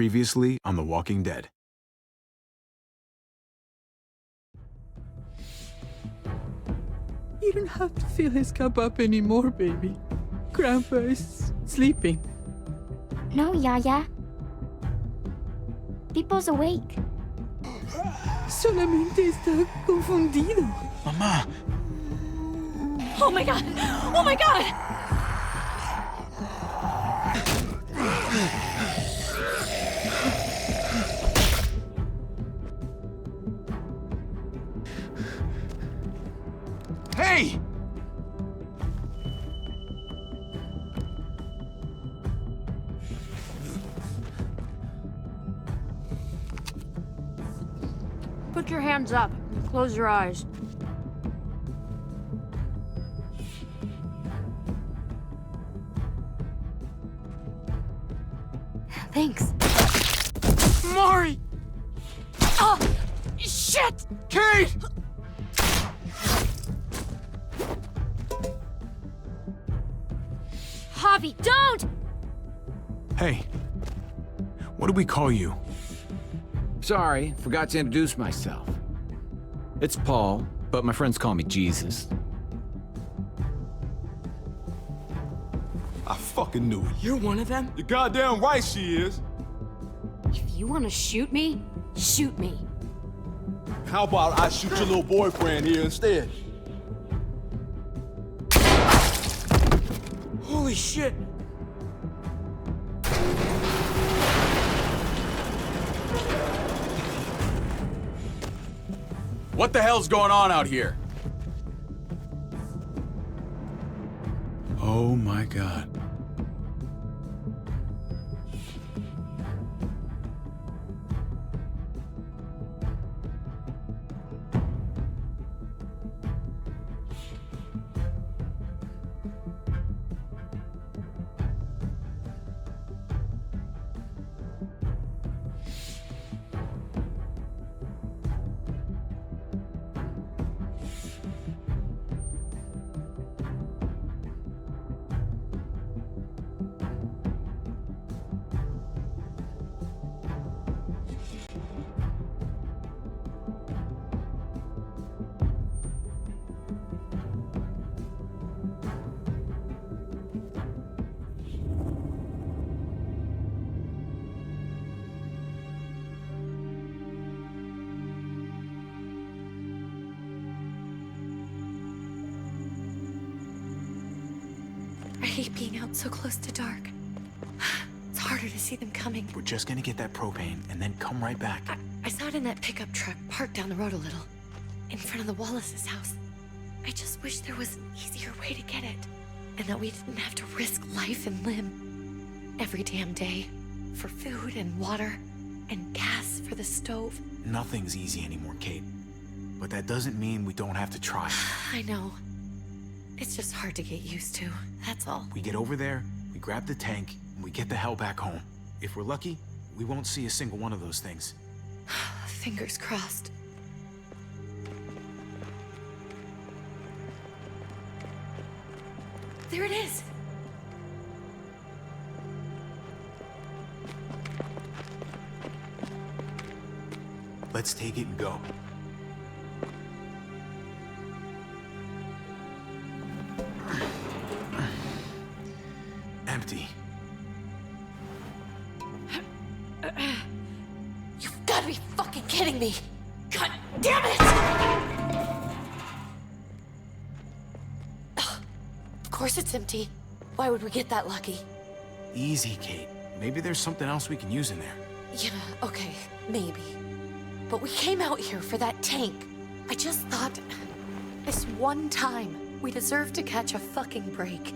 Previously on The Walking Dead. You don't have to fill his cup up anymore, baby. Grandpa is sleeping. No, Yaya. Pipo's awake. Solamente está confundido. Mamá! Oh my god! Oh my god! Hey! Put your hands up. Close your eyes. Thanks. Mari! Oh, shit! Kate! Javi, don't! Hey. What do we call you? Sorry, forgot to introduce myself. It's Paul, but my friends call me Jesus. I fucking knew it. You're one of them? You're goddamn right she is. If you want to shoot me, shoot me. How about I shoot your little boyfriend here instead? Holy shit! What the hell's going on out here? Oh my god. I hate being out so close to dark. It's harder to see them coming. We're just gonna get that propane and then come right back. I saw it in that pickup truck parked down the road a little, in front of the Wallace's house. I just wish there was an easier way to get it, and that we didn't have to risk life and limb every damn day for food and water and gas for the stove. Nothing's easy anymore, Kate. But that doesn't mean we don't have to try. I know. It's just hard to get used to, that's all. We get over there, we grab the tank, and we get the hell back home. If we're lucky, we won't see a single one of those things. Fingers crossed. There it is! Let's take it and go. Empty. You've got to be fucking kidding me! God damn it! Ugh. Of course it's empty. Why would we get that lucky? Easy, Kate. Maybe there's something else we can use in there. Yeah, okay, maybe. But we came out here for that tank. I just thought, this one time, we deserve to catch a fucking break.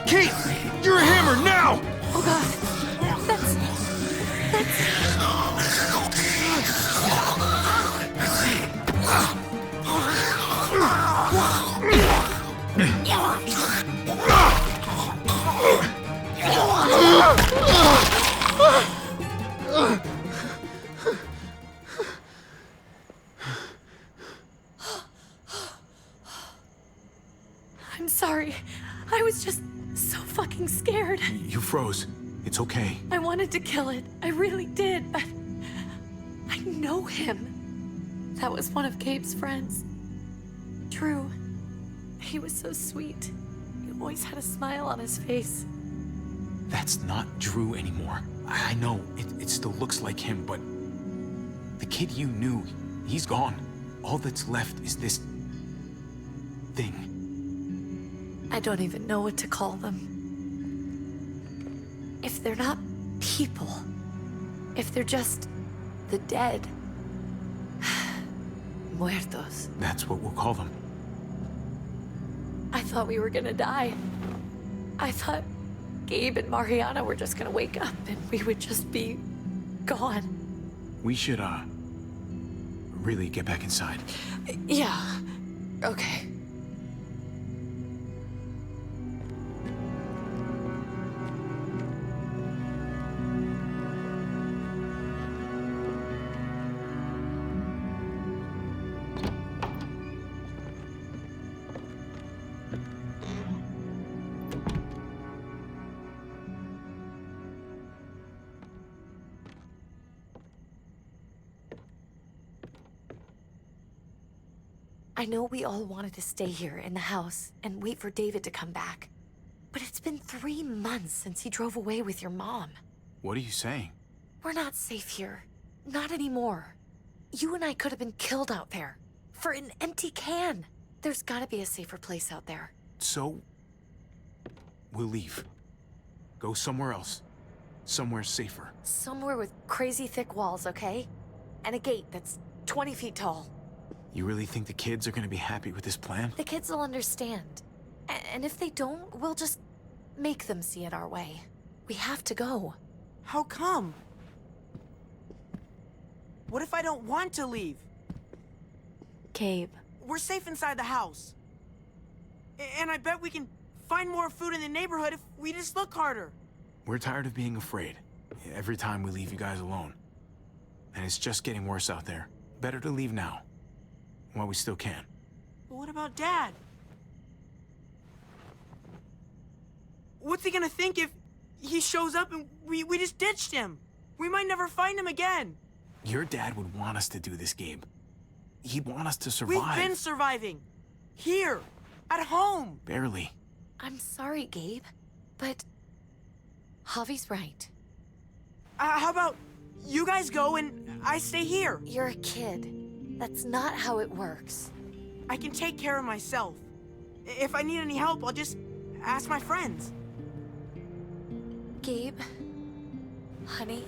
Kate! You're a hammer now! Oh god, that's... sorry. I was just so fucking scared. You froze. It's okay. I wanted to kill it. I really did, but I know him. That was one of Gabe's friends. Drew. He was so sweet. He always had a smile on his face. That's not Drew anymore. I know, it still looks like him, but the kid you knew, he's gone. All that's left is this thing. I don't even know what to call them. If they're not people, if they're just the dead, muertos. That's what we'll call them. I thought we were gonna die. I thought Gabe and Mariana were just gonna wake up and we would just be gone. We should, really get back inside. Yeah. Okay. I know we all wanted to stay here in the house and wait for David to come back. But it's been 3 months since he drove away with your mom. What are you saying? We're not safe here. Not anymore. You and I could have been killed out there. For an empty can. There's gotta be a safer place out there. So, we'll leave. Go somewhere else. Somewhere safer. Somewhere with crazy thick walls, okay? And a gate that's 20 feet tall. You really think the kids are gonna be happy with this plan? The kids will understand. And if they don't, we'll just make them see it our way. We have to go. How come? What if I don't want to leave? Gabe. We're safe inside the house. And I bet we can find more food in the neighborhood if we just look harder. We're tired of being afraid. Every time we leave you guys alone. And it's just getting worse out there. Better to leave now. While we still can. But what about Dad? What's he gonna think if he shows up and we just ditched him? We might never find him again. Your dad would want us to do this, Gabe. He'd want us to survive. We've been surviving. Here. At home. Barely. I'm sorry, Gabe. But Javi's right. How about you guys go and I stay here? You're a kid. That's not how it works. I can take care of myself. If I need any help, I'll just ask my friends. Gabe, honey.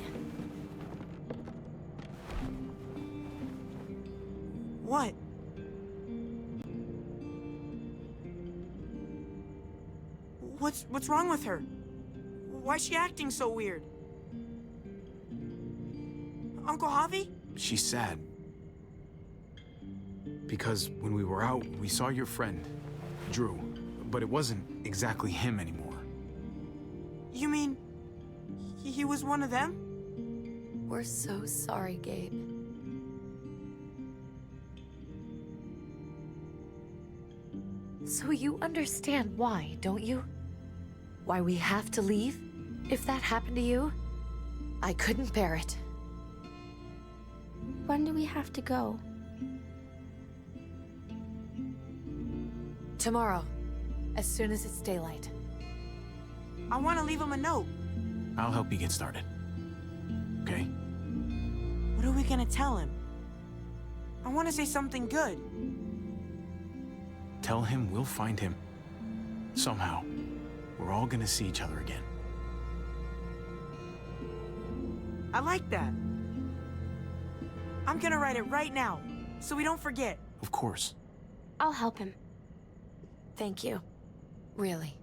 What? What's wrong with her? Why's she acting so weird? Uncle Javi? She's sad. Because when we were out, we saw your friend, Drew. But it wasn't exactly him anymore. You mean he was one of them? We're so sorry, Gabe. So you understand why, don't you? Why we have to leave? If that happened to you, I couldn't bear it. When do we have to go? Tomorrow, as soon as it's daylight. I want to leave him a note. I'll help you get started. Okay? What are we gonna tell him? I want to say something good. Tell him we'll find him. Somehow. We're all gonna see each other again. I like that. I'm gonna write it right now, so we don't forget. Of course. I'll help him. Thank you. Really.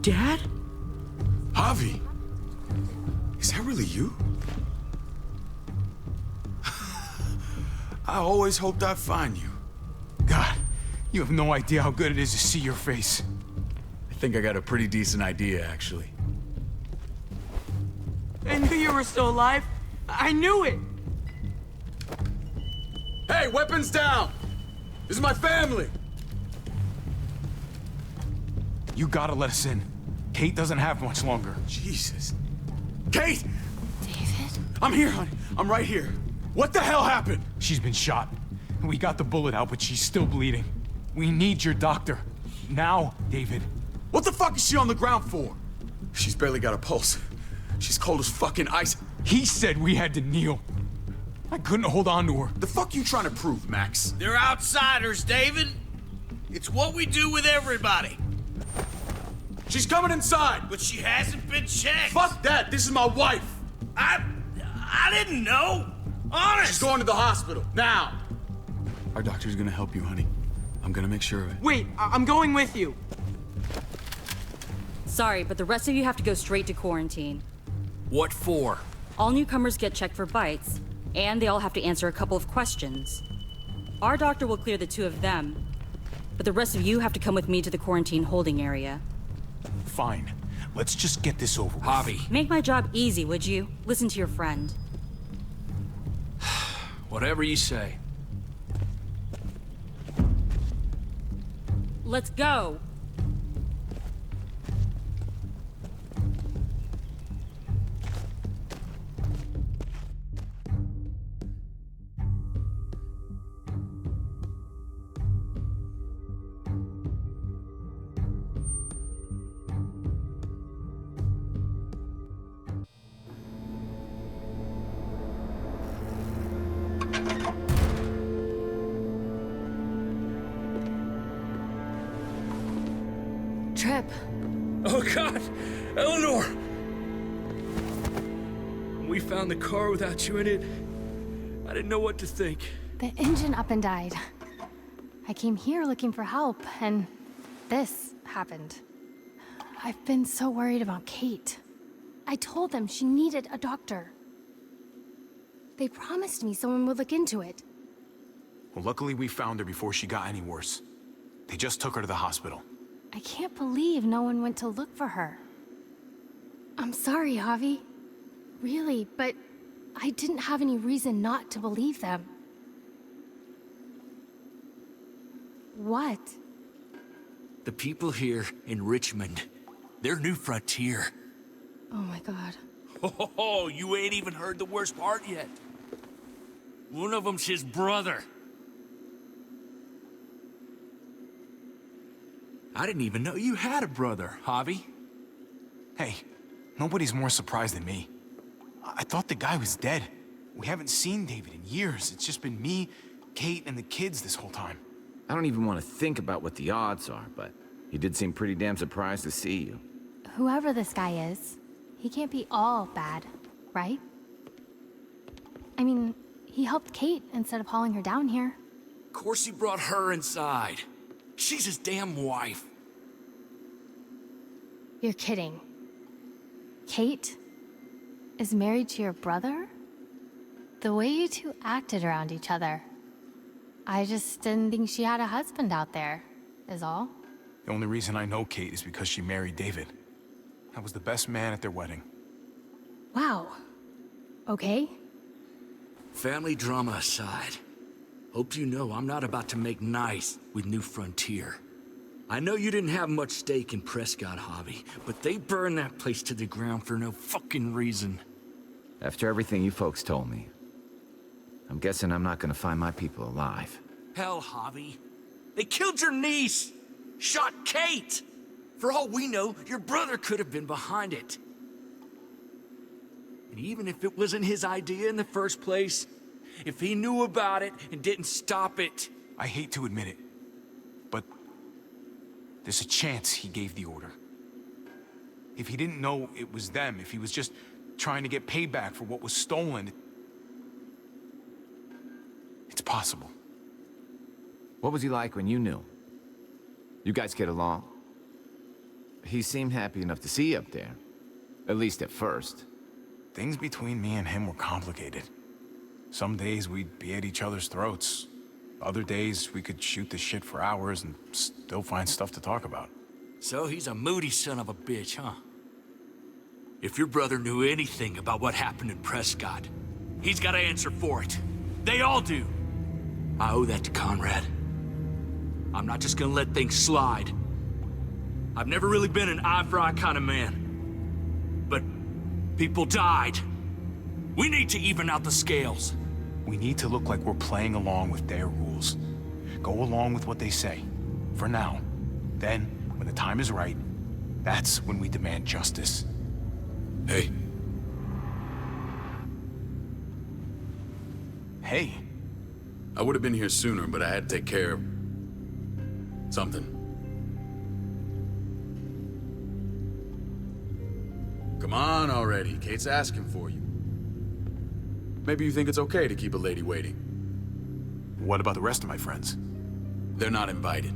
Dad? Javi! Is that really you? I always hoped I'd find you. God, you have no idea how good it is to see your face. I think I got a pretty decent idea, actually. I knew you were still alive. I knew it. Hey, weapons down! This is my family! You gotta let us in. Kate doesn't have much longer. Jesus. Kate! David? I'm here, honey. I'm right here. What the hell happened? She's been shot. We got the bullet out, but she's still bleeding. We need your doctor. Now, David. What the fuck is she on the ground for? She's barely got a pulse. She's cold as fucking ice. He said we had to kneel. I couldn't hold on to her. The fuck you trying to prove, Max? They're outsiders, David. It's what we do with everybody. She's coming inside. But she hasn't been checked. Fuck that. This is my wife. I didn't know. Honest. She's going to the hospital. Now. Our doctor's gonna help you, honey. I'm gonna make sure of it. Wait, I'm going with you. Sorry, but the rest of you have to go straight to quarantine. What for? All newcomers get checked for bites, and they all have to answer a couple of questions. Our doctor will clear the two of them, but the rest of you have to come with me to the quarantine holding area. Fine. Let's just get this over with. Javi. Make my job easy, would you? Listen to your friend. Whatever you say. Let's go! Trip. Oh, God! Eleanor! We found the car without you in it. I didn't know what to think. The engine up and died. I came here looking for help, and this happened. I've been so worried about Kate. I told them she needed a doctor. They promised me someone would look into it. Well, luckily we found her before she got any worse. They just took her to the hospital. I can't believe no one went to look for her. I'm sorry, Javi. Really, but I didn't have any reason not to believe them. What? The people here in Richmond, they're New Frontier. Oh my God. Oh, you ain't even heard the worst part yet. One of them's his brother. I didn't even know you had a brother, Javi. Hey, nobody's more surprised than me. I thought the guy was dead. We haven't seen David in years. It's just been me, Kate, and the kids this whole time. I don't even want to think about what the odds are, but he did seem pretty damn surprised to see you. Whoever this guy is, he can't be all bad, right? I mean, he helped Kate instead of hauling her down here. Of course he brought her inside. She's his damn wife. You're kidding. Kate is married to your brother? The way you two acted around each other. I just didn't think she had a husband out there, is all. The only reason I know Kate is because she married David. I was the best man at their wedding. Wow. Okay. Family drama aside, hope you know I'm not about to make nice with New Frontier. I know you didn't have much stake in Prescott, Javi, but they burned that place to the ground for no fucking reason. After everything you folks told me, I'm guessing I'm not gonna find my people alive. Hell, Javi. They killed your niece! Shot Kate! For all we know, your brother could have been behind it. And even if it wasn't his idea in the first place, if he knew about it and didn't stop it... I hate to admit it, but there's a chance he gave the order. If he didn't know it was them, if he was just trying to get payback for what was stolen, it's possible. What was he like when you knew? You guys get along? He seemed happy enough to see you up there. At least at first. Things between me and him were complicated. Some days we'd be at each other's throats. Other days we could shoot the shit for hours and still find stuff to talk about. So he's a moody son of a bitch, huh? If your brother knew anything about what happened in Prescott, he's got to answer for it. They all do. I owe that to Conrad. I'm not just gonna let things slide. I've never really been an eye-for-eye kind of man. But people died. We need to even out the scales. We need to look like we're playing along with their rules. Go along with what they say. For now. Then, when the time is right, that's when we demand justice. Hey. Hey. I would have been here sooner, but I had to take care of something. Come on already. Kate's asking for you. Maybe you think it's okay to keep a lady waiting. What about the rest of my friends? They're not invited.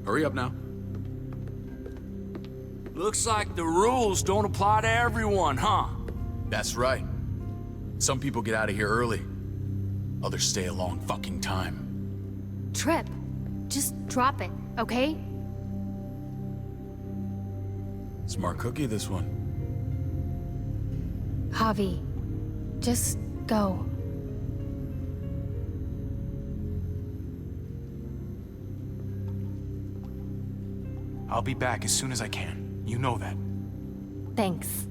Hurry up now. Looks like the rules don't apply to everyone, huh? That's right. Some people get out of here early. Others stay a long fucking time. Trip, just drop it, okay? Smart cookie, this one. Javi, just go. I'll be back as soon as I can. You know that. Thanks.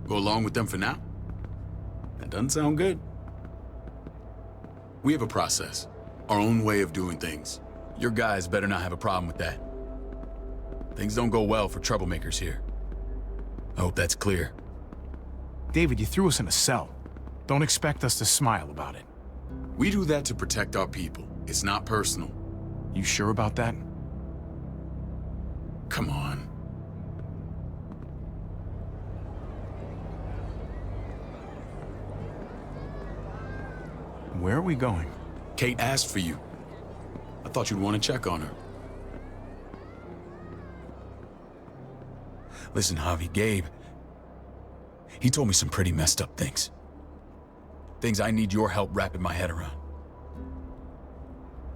Go along with them for now? That doesn't sound good. We have a process, our own way of doing things. Your guys better not have a problem with that. Things don't go well for troublemakers here. I hope that's clear. David, you threw us in a cell. Don't expect us to smile about it. We do that to protect our people. It's not personal. You sure about that? Come on. Where are we going? Kate asked for you. I thought you'd want to check on her. Listen, Javi, Gabe, he told me some pretty messed up things. Things I need your help wrapping my head around.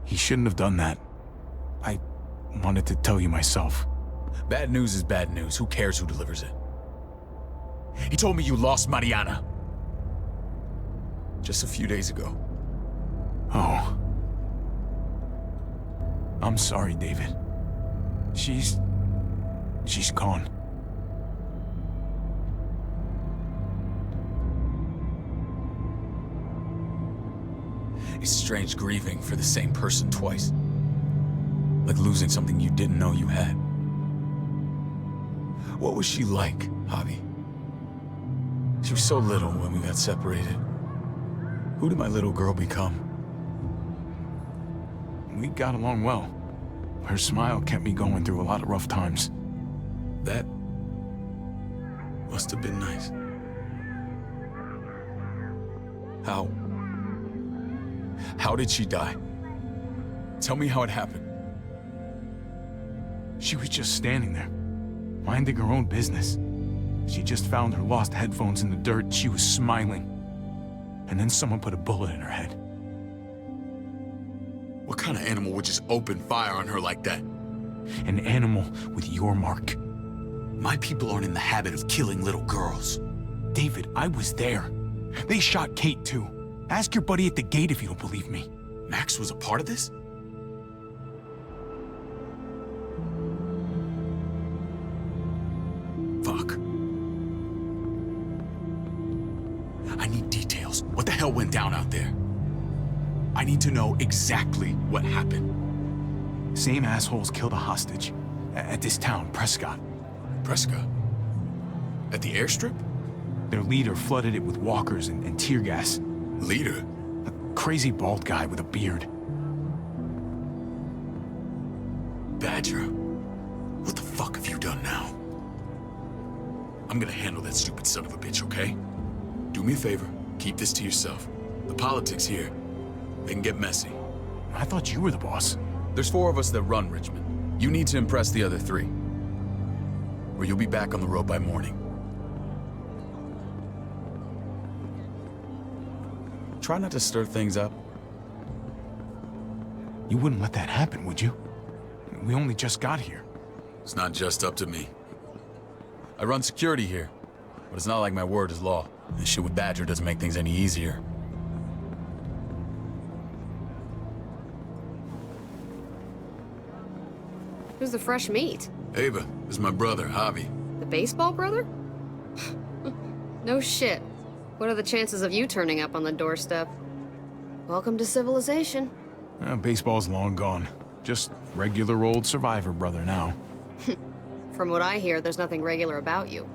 He shouldn't have done that. I wanted to tell you myself. Bad news is bad news. Who cares who delivers it? He told me you lost Mariana. Just a few days ago. Oh. I'm sorry, David. She's gone. It's strange grieving for the same person twice. Like losing something you didn't know you had. What was she like, Javi? She was so little when we got separated. Who did my little girl become? We got along well. Her smile kept me going through a lot of rough times. That must have been nice. How did she die? Tell me how it happened. She was just standing there, minding her own business. She just found her lost headphones in the dirt and she was smiling. And then someone put a bullet in her head. What kind of animal would just open fire on her like that? An animal with your mark. My people aren't in the habit of killing little girls. David, I was there. They shot Kate too. Ask your buddy at the gate if you don't believe me. Max was a part of this? I need details. What the hell went down out there? I need to know exactly what happened. Same assholes killed a hostage at this town, Prescott. Prescott? At the airstrip? Their leader flooded it with walkers and tear gas. Leader? A crazy bald guy with a beard. Badger, what the fuck have you done now? I'm gonna handle that stupid son of a bitch, okay? Do me a favor, keep this to yourself. The politics here, they can get messy. I thought you were the boss. There's 4 of us that run Richmond. You need to impress the other 3. Or you'll be back on the road by morning. Try not to stir things up. You wouldn't let that happen, would you? We only just got here. It's not just up to me. I run security here, but it's not like my word is law. This shit with Badger doesn't make things any easier. Who's the fresh meat? Ava, this is my brother, Javi. The baseball brother? No shit. What are the chances of you turning up on the doorstep? Welcome to civilization. Baseball's long gone. Just regular old survivor brother now. From what I hear, there's nothing regular about you.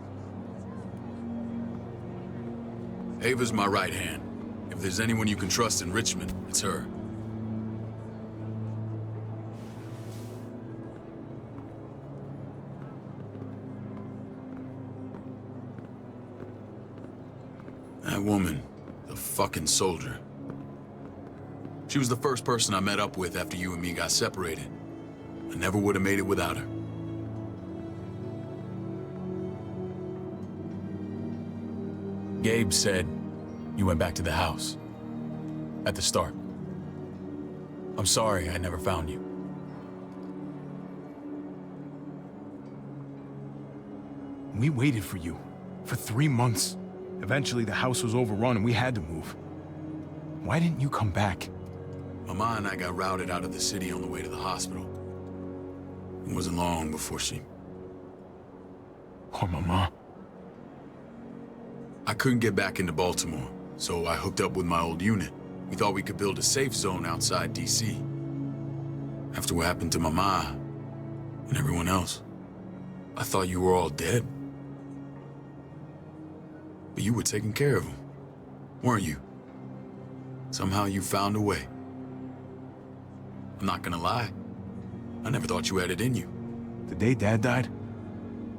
Ava's my right hand. If there's anyone you can trust in Richmond, it's her. That woman, the fucking soldier. She was the first person I met up with after you and me got separated. I never would have made it without her. Gabe said you went back to the house. At the start. I'm sorry I never found you. We waited for you. For 3 months. Eventually the house was overrun and we had to move. Why didn't you come back? Mama and I got routed out of the city on the way to the hospital. It wasn't long before she... Poor Mama. I couldn't get back into Baltimore, so I hooked up with my old unit. We thought we could build a safe zone outside D.C. After what happened to Mama and everyone else, I thought you were all dead. But you were taking care of them, weren't you? Somehow you found a way. I'm not gonna lie. I never thought you had it in you. The day Dad died,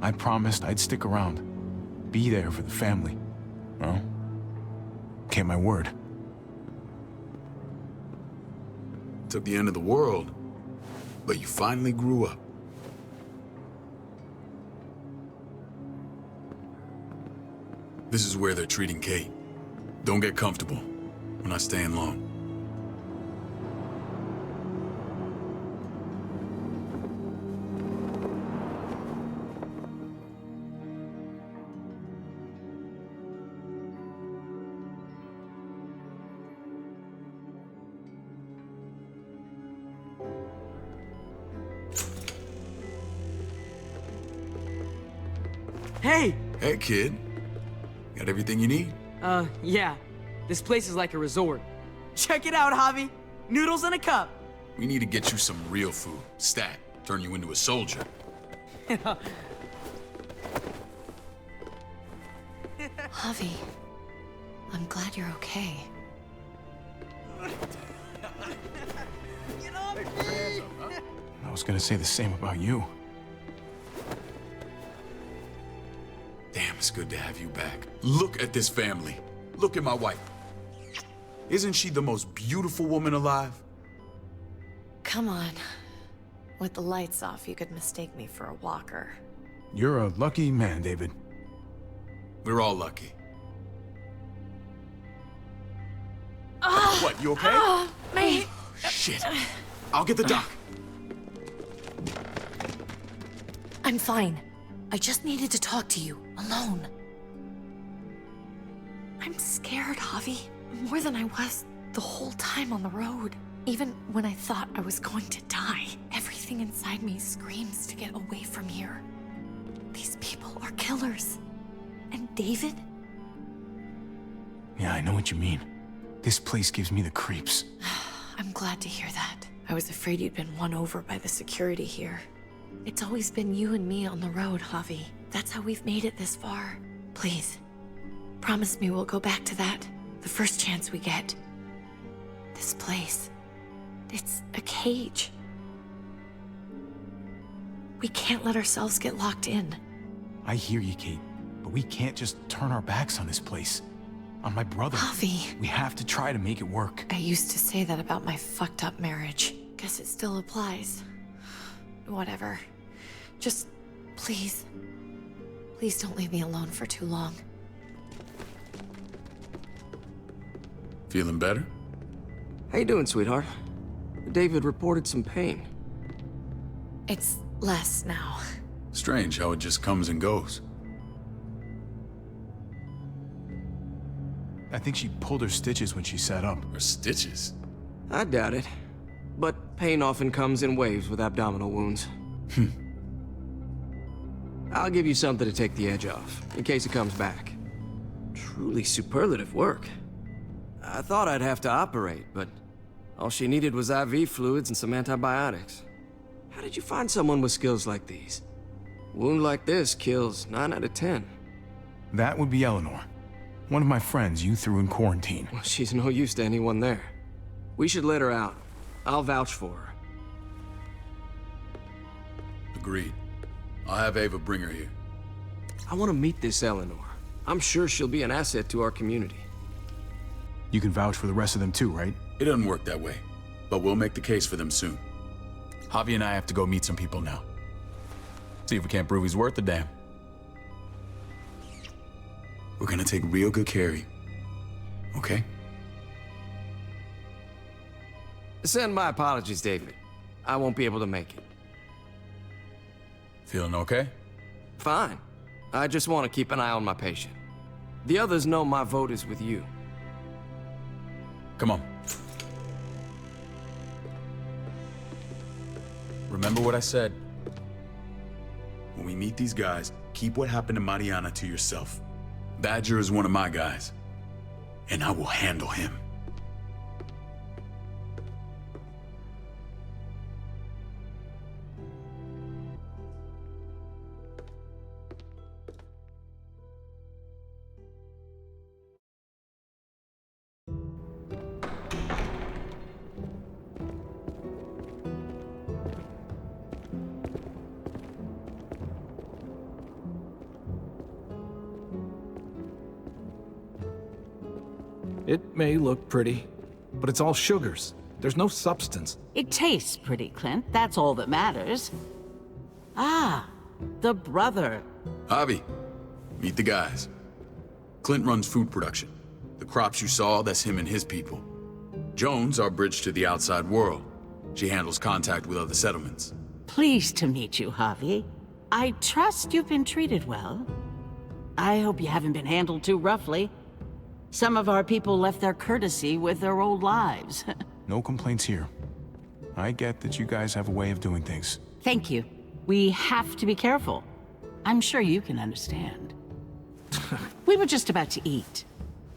I promised I'd stick around. Be there for the family. Well, kept my word. Took the end of the world, but you finally grew up. This is where they're treating Kate. Don't get comfortable. We're not staying long. Hey! Hey, kid. Got everything you need? Yeah. This place is like a resort. Check it out, Javi. Noodles in a cup. We need to get you some real food. Stat. Turn you into a soldier. Javi, I'm glad you're okay. I was gonna say the same about you. Damn, it's good to have you back. Look at this family. Look at my wife. Isn't she the most beautiful woman alive? Come on. With the lights off, you could mistake me for a walker. You're a lucky man, David. We're all lucky. What, you okay? Me. Shit. I'll get the doc. I'm fine. I just needed to talk to you, alone. I'm scared, Javi. More than I was the whole time on the road. Even when I thought I was going to die, everything inside me screams to get away from here. These people are killers. And David? Yeah, I know what you mean. This place gives me the creeps. I'm glad to hear that. I was afraid you'd been won over by the security here. It's always been you and me on the road, Javi. That's how we've made it this far. Please, promise me we'll go back to that the first chance we get. This place, it's a cage. We can't let ourselves get locked in. I hear you, Kate, but we can't just turn our backs on this place. On my brother. Javi. We have to try to make it work. I used to say that about my fucked up marriage. Guess it still applies. Whatever. Just, please. Please don't leave me alone for too long. Feeling better? How you doing, sweetheart? David reported some pain. It's less now. Strange how it just comes and goes. I think she pulled her stitches when she sat up. Her stitches? I doubt it. But pain often comes in waves with abdominal wounds. I'll give you something to take the edge off, in case it comes back. Truly superlative work. I thought I'd have to operate, but all she needed was IV fluids and some antibiotics. How did you find someone with skills like these? A wound like this kills 9 out of 10. That would be Eleanor. One of my friends you threw in quarantine. Well, she's no use to anyone there. We should let her out. I'll vouch for her. Agreed. I'll have Ava bring her here. I want to meet this Eleanor. I'm sure she'll be an asset to our community. You can vouch for the rest of them too, right? It doesn't work that way, but we'll make the case for them soon. Javi and I have to go meet some people now. See if we can't prove he's worth the damn. We're gonna take real good care of you, okay? Send my apologies, David. I won't be able to make it. Feeling okay? Fine. I just want to keep an eye on my patient. The others know my vote is with you. Come on. Remember what I said. When we meet these guys, keep what happened to Mariana to yourself. Badger is one of my guys, and I will handle him. It may look pretty, but it's all sugars. There's no substance. It tastes pretty, Clint. That's all that matters. Ah, the brother. Javi, meet the guys. Clint runs food production. The crops you saw, that's him and his people. Jones, our bridge to the outside world. She handles contact with other settlements. Pleased to meet you, Javi. I trust you've been treated well. I hope you haven't been handled too roughly. Some of our people left their courtesy with their old lives. No complaints here. I get that you guys have a way of doing things. Thank you. We have to be careful. I'm sure you can understand. We were just about to eat.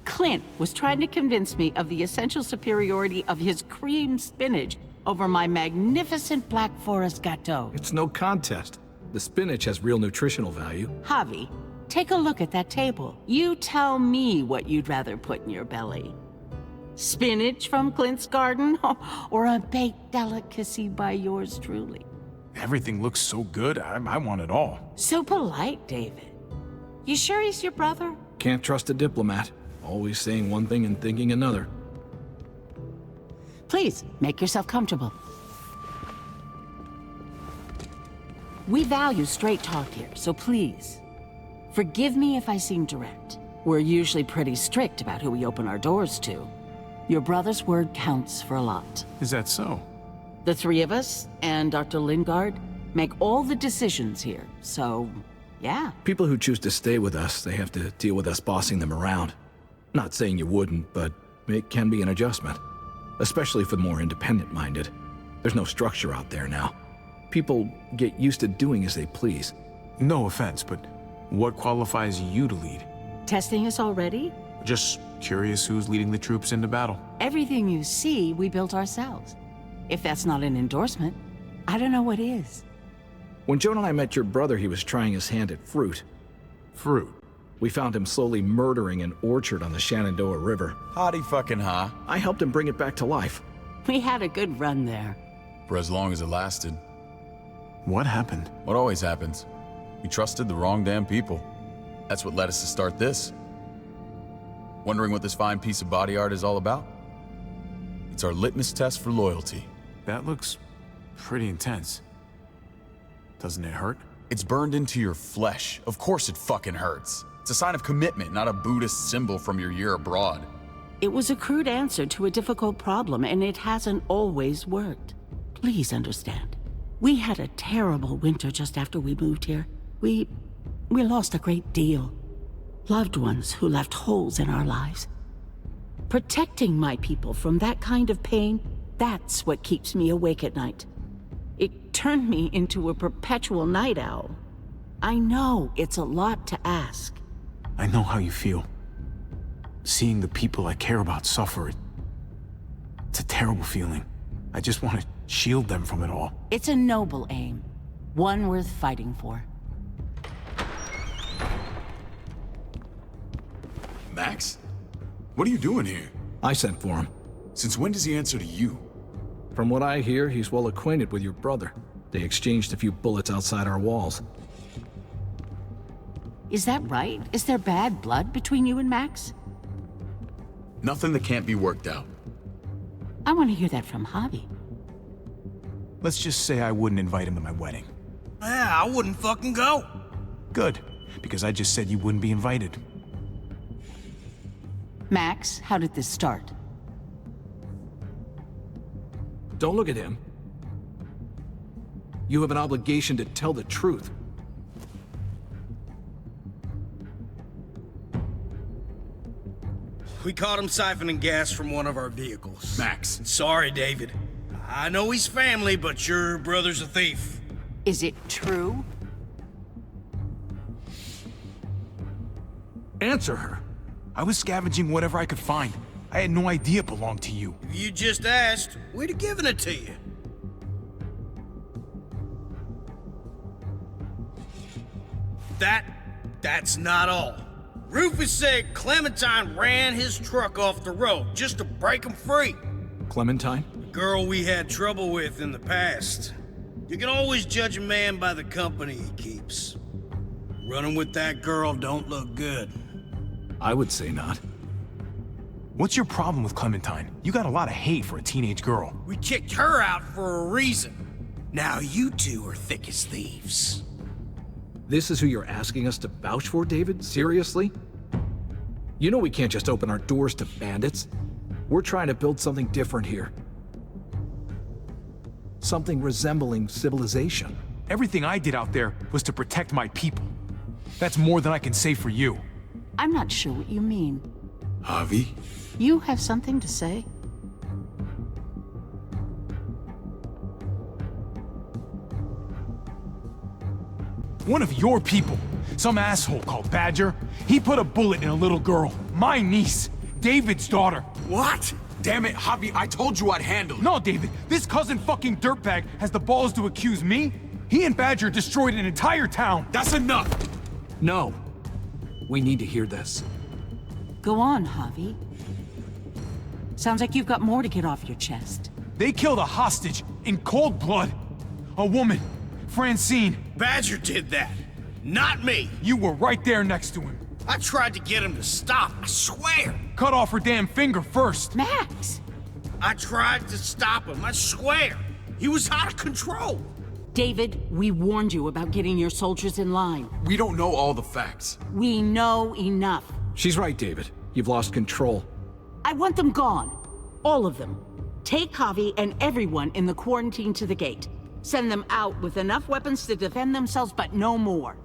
Clint was trying to convince me of the essential superiority of his cream spinach over my magnificent Black Forest gâteau. It's no contest. The spinach has real nutritional value. Javi, take a look at that table. You tell me what you'd rather put in your belly. Spinach from Clint's garden, or a baked delicacy by yours truly? Everything looks so good, I want it all. So polite, David. You sure he's your brother? Can't trust a diplomat. Always saying one thing and thinking another. Please, make yourself comfortable. We value straight talk here, so please, forgive me if I seem direct. We're usually pretty strict about who we open our doors to. Your brother's word counts for a lot. Is that so? The three of us, and Dr. Lingard, make all the decisions here, so, yeah. People who choose to stay with us, they have to deal with us bossing them around. Not saying you wouldn't, but it can be an adjustment. Especially for the more independent-minded. There's no structure out there now. People get used to doing as they please. No offense, but what qualifies you to lead? Testing us already? Just curious who's leading the troops into battle. Everything you see, we built ourselves. If that's not an endorsement, I don't know what is. When Joan and I met your brother, he was trying his hand at fruit. Fruit? We found him slowly murdering an orchard on the Shenandoah River. Howdy fucking ha. I helped him bring it back to life. We had a good run there. For as long as it lasted. What happened? What always happens. We trusted the wrong damn people. That's what led us to start this. Wondering what this fine piece of body art is all about? It's our litmus test for loyalty. That looks pretty intense. Doesn't it hurt? It's burned into your flesh. Of course it fucking hurts. It's a sign of commitment, not a Buddhist symbol from your year abroad. It was a crude answer to a difficult problem, and it hasn't always worked. Please understand. We had a terrible winter just after we moved here. We lost a great deal. Loved ones who left holes in our lives. Protecting my people from that kind of pain, that's what keeps me awake at night. It turned me into a perpetual night owl. I know it's a lot to ask. I know how you feel. Seeing the people I care about suffer, it's a terrible feeling. I just want to shield them from it all. It's a noble aim. One worth fighting for. Max? What are you doing here? I sent for him. Since when does he answer to you? From what I hear, he's well acquainted with your brother. They exchanged a few bullets outside our walls. Is that right? Is there bad blood between you and Max? Nothing that can't be worked out. I want to hear that from Javi. Let's just say I wouldn't invite him to my wedding. Yeah, I wouldn't fucking go. Good, because I just said you wouldn't be invited. Max, how did this start? Don't look at him. You have an obligation to tell the truth. We caught him siphoning gas from one of our vehicles. Max. Sorry, David. I know he's family, but your brother's a thief. Is it true? Answer her. I was scavenging whatever I could find. I had no idea it belonged to you. If you just asked, we'd have given it to you. That's not all. Rufus said Clementine ran his truck off the road just to break him free. Clementine? The girl we had trouble with in the past. You can always judge a man by the company he keeps. Running with that girl don't look good. I would say not. What's your problem with Clementine? You got a lot of hate for a teenage girl. We kicked her out for a reason. Now you two are thick as thieves. This is who you're asking us to vouch for, David? Seriously? You know we can't just open our doors to bandits. We're trying to build something different here. Something resembling civilization. Everything I did out there was to protect my people. That's more than I can say for you. I'm not sure what you mean. Javi? You have something to say? One of your people, some asshole called Badger, he put a bullet in a little girl, my niece, David's daughter. What? Damn it, Javi, I told you I'd handle it. No, David, this cousin fucking dirtbag has the balls to accuse me? He and Badger destroyed an entire town. That's enough! No. We need to hear this. Go on, Javi. Sounds like you've got more to get off your chest. They killed a hostage in cold blood. A woman, Francine. Badger did that, not me. You were right there next to him. I tried to get him to stop, I swear. Cut off her damn finger first. Max! I tried to stop him, I swear. He was out of control. David, we warned you about getting your soldiers in line. We don't know all the facts. We know enough. She's right, David. You've lost control. I want them gone. All of them. Take Javi and everyone in the quarantine to the gate. Send them out with enough weapons to defend themselves, but no more.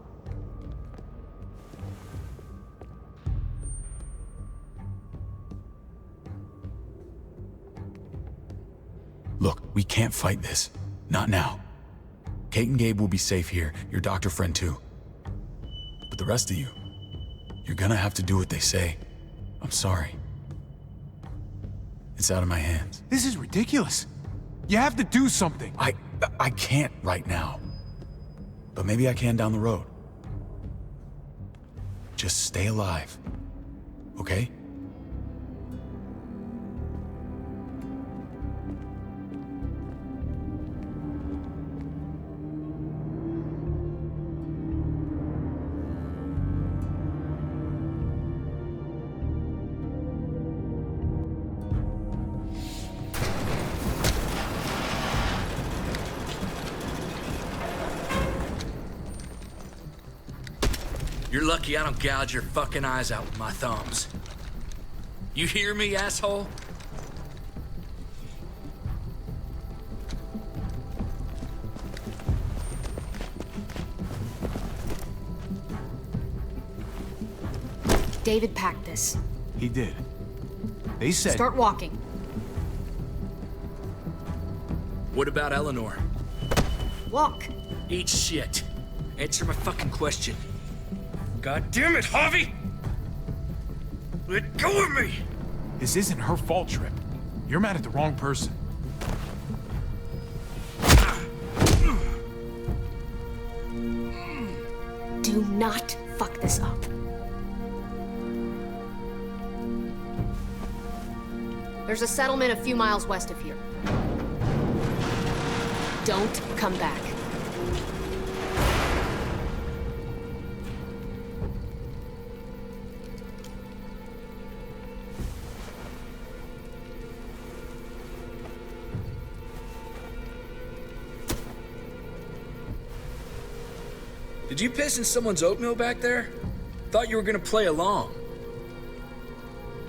Look, we can't fight this. Not now. Kate and Gabe will be safe here, your doctor friend too. But the rest of you, you're gonna have to do what they say. I'm sorry. It's out of my hands. This is ridiculous. You have to do something. I can't right now. But maybe I can down the road. Just stay alive. Okay? You're lucky I don't gouge your fucking eyes out with my thumbs. You hear me, asshole? David packed this. He did. They said... Start walking. What about Eleanor? Walk. Eat shit. Answer my fucking question. God damn it, Javi! Let go of me! This isn't her fault, Trip. You're mad at the wrong person. Do not fuck this up. There's a settlement a few miles west of here. Don't come back. Did you piss in someone's oatmeal back there? Thought you were gonna play along.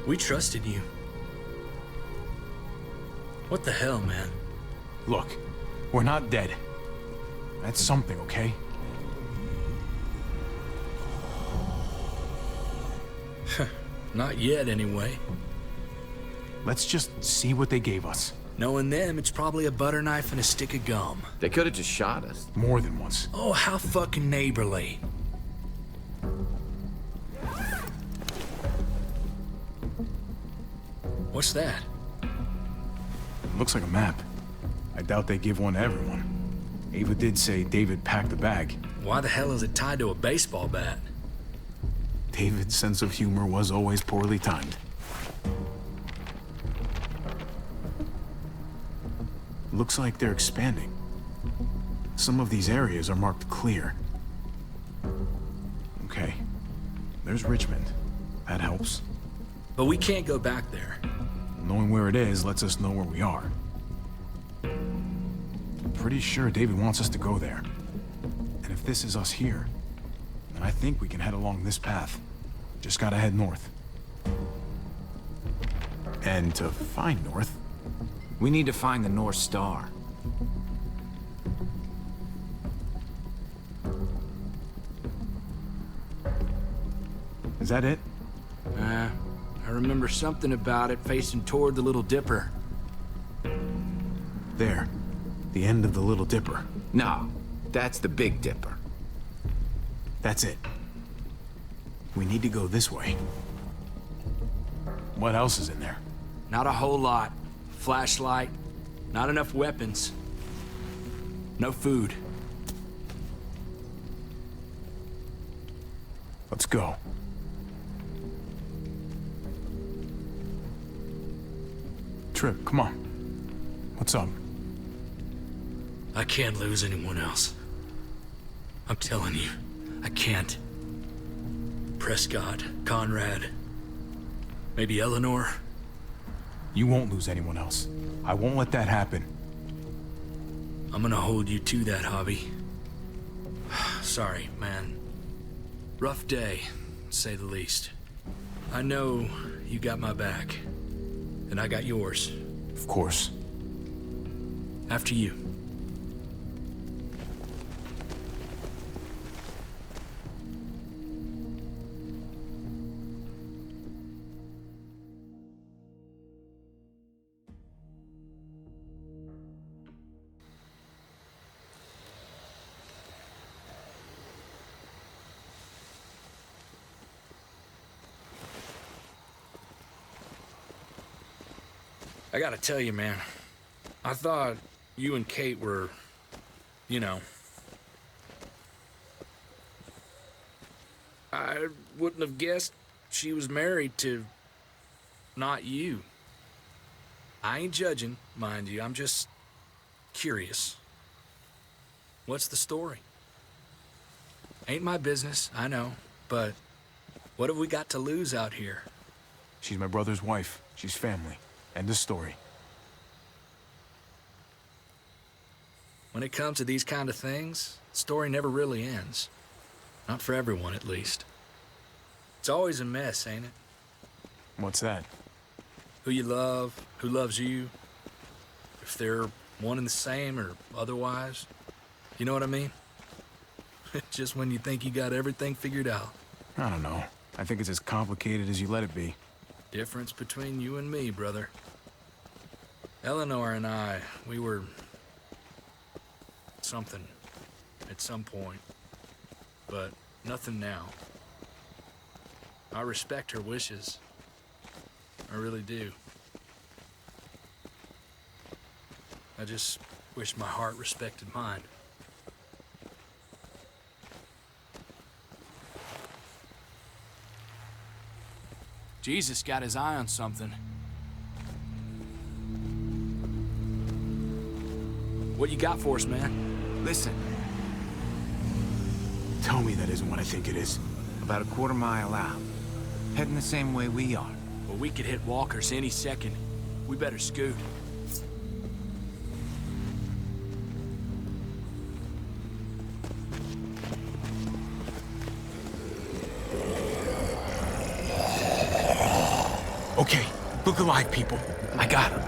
We trusted you. What the hell, man? Look, we're not dead. That's something, okay? Not yet, anyway. Let's just see what they gave us. Knowing them, it's probably a butter knife and a stick of gum. They could have just shot us. More than once. Oh, how fucking neighborly. What's that? Looks like a map. I doubt they give one to everyone. Ava did say David packed the bag. Why the hell is it tied to a baseball bat? David's sense of humor was always poorly timed. Looks like they're expanding. Some of these areas are marked clear. Okay. There's Richmond. That helps. But we can't go back there. Knowing where it is lets us know where we are. I'm pretty sure David wants us to go there. And if this is us here, then I think we can head along this path. Just gotta head north. And to find north, we need to find the North Star. Is that it? I remember something about it facing toward the Little Dipper. There. The end of the Little Dipper. No, that's the Big Dipper. That's it. We need to go this way. What else is in there? Not a whole lot. Flashlight, not enough weapons. No food. Let's go. Trip, come on. What's up? I can't lose anyone else. I'm telling you, I can't. Prescott, Conrad, maybe Eleanor. You won't lose anyone else. I won't let that happen. I'm gonna hold you to that, Javi. Sorry, man. Rough day, to say the least. I know you got my back, and I got yours. Of course. After you. I gotta tell you, man. I thought you and Kate were, you know... I wouldn't have guessed she was married to... not you. I ain't judging, mind you. I'm just curious. What's the story? Ain't my business, I know, but what have we got to lose out here? She's my brother's wife. She's family. End of story. When it comes to these kind of things, the story never really ends. Not for everyone, at least. It's always a mess, ain't it? What's that? Who you love, who loves you, if they're one and the same or otherwise. You know what I mean? Just when you think you got everything figured out. I don't know. I think it's as complicated as you let it be. Difference between you and me, brother. Eleanor and I, we were... something at some point, but nothing now. I respect her wishes. I really do. I just wish my heart respected mine. Jesus got his eye on something. What you got for us, man? Listen. Tell me that isn't what I think it is. About a quarter mile out. Heading the same way we are. Well, we could hit walkers any second. We better scoot. Okay, look alive, people. I got him.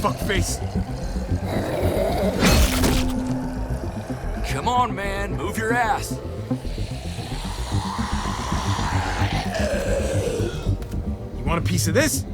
Fuckface. Come on, man. Move your ass. You want a piece of this?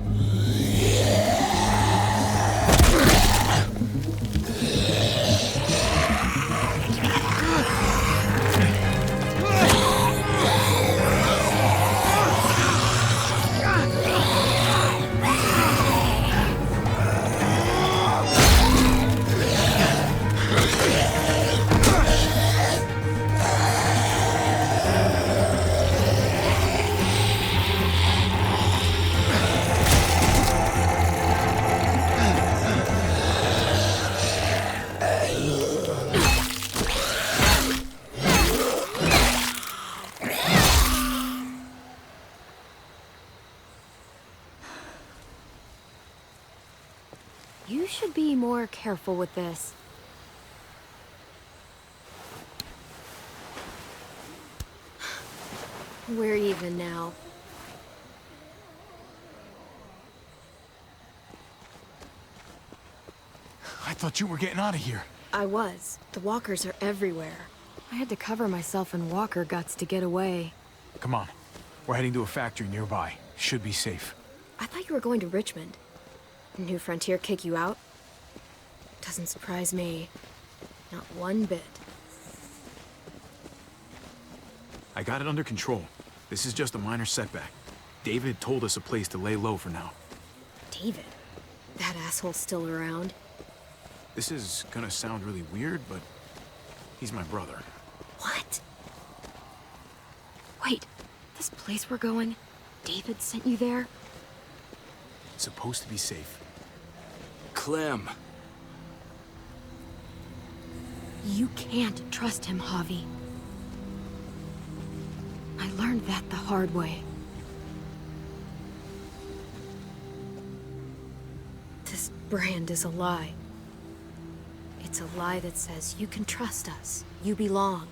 You should be more careful with this. We're even now. I thought you were getting out of here. I was. The walkers are everywhere. I had to cover myself in walker guts to get away. Come on. We're heading to a factory nearby. Should be safe. I thought you were going to Richmond. New Frontier kick you out? Doesn't surprise me. Not one bit. I got it under control. This is just a minor setback. David told us a place to lay low for now. David? That asshole's still around? This is gonna sound really weird, but he's my brother. What? Wait, this place we're going, David sent you there? It's supposed to be safe. Clem. You can't trust him, Javi. I learned that the hard way. This brand is a lie. It's a lie that says you can trust us, you belong.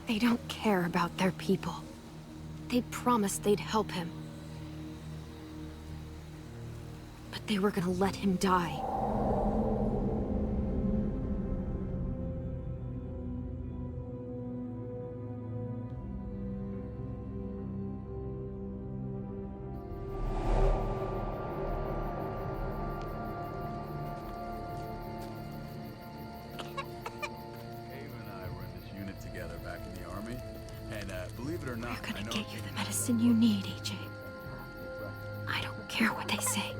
They don't care about their people. They promised they'd help him. But they were gonna let him die. We're gonna get you the medicine you need, AJ. I don't care what they say.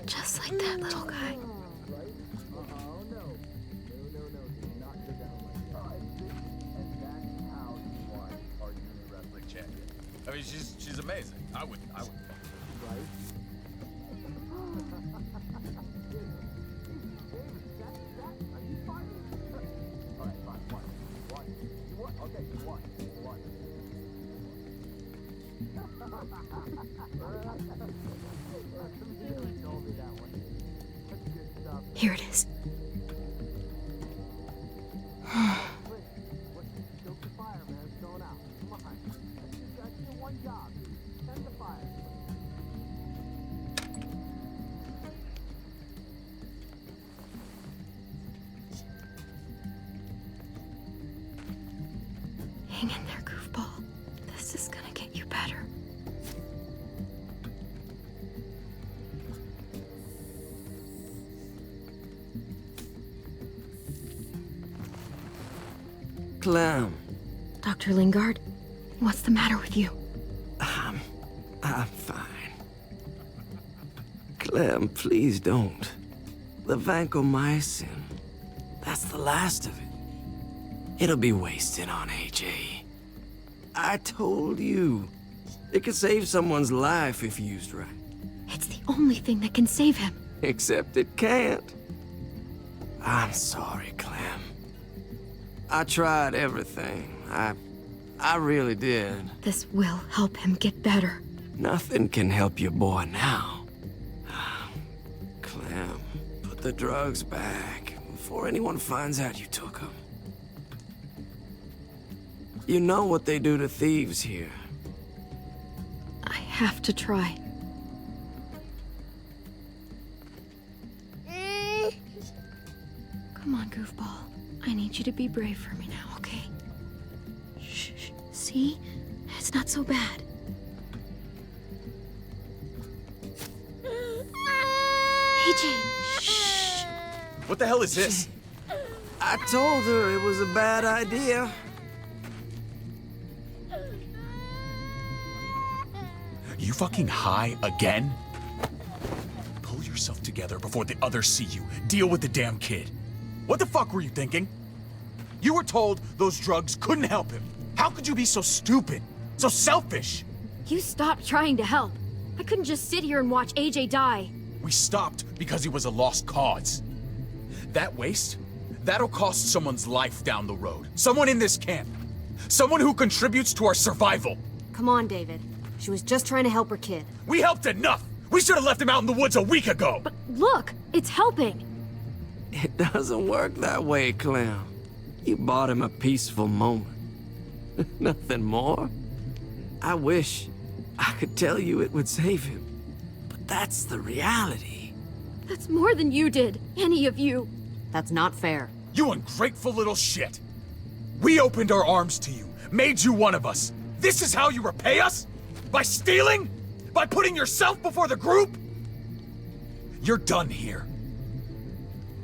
Just like that little guy. I mean, she's amazing. I would. Here it is. Hang in there, goofball. This is gonna get you better. Clem. Dr. Lingard, what's the matter with you? I'm fine. Clem, please don't. The vancomycin, that's the last of it. It'll be wasted on AJ. I told you. It could save someone's life if used right. It's the only thing that can save him. Except it can't. I'm sorry, Clem. I tried everything. I really did. This will help him get better. Nothing can help your boy now. Clem, put the drugs back before anyone finds out you took them. You know what they do to thieves here. I have to try. Come on, goofball. I need you to be brave for me now, okay? Shh, shh. See? It's not so bad. AJ, shh. What the hell is this? I told her it was a bad idea. You fucking high again? Pull yourself together before the others see you. Deal with the damn kid. What the fuck were you thinking? You were told those drugs couldn't help him. How could you be so stupid? So selfish? You stopped trying to help. I couldn't just sit here and watch AJ die. We stopped because he was a lost cause. That waste, that'll cost someone's life down the road. Someone in this camp. Someone who contributes to our survival. Come on, David. She was just trying to help her kid. We helped enough! We should have left him out in the woods a week ago! But look, it's helping. It doesn't work that way, Clem. You bought him a peaceful moment. Nothing more. I wish I could tell you it would save him. But that's the reality. That's more than you did, any of you. That's not fair. You ungrateful little shit! We opened our arms to you, made you one of us. This is how you repay us? By stealing? By putting yourself before the group? You're done here.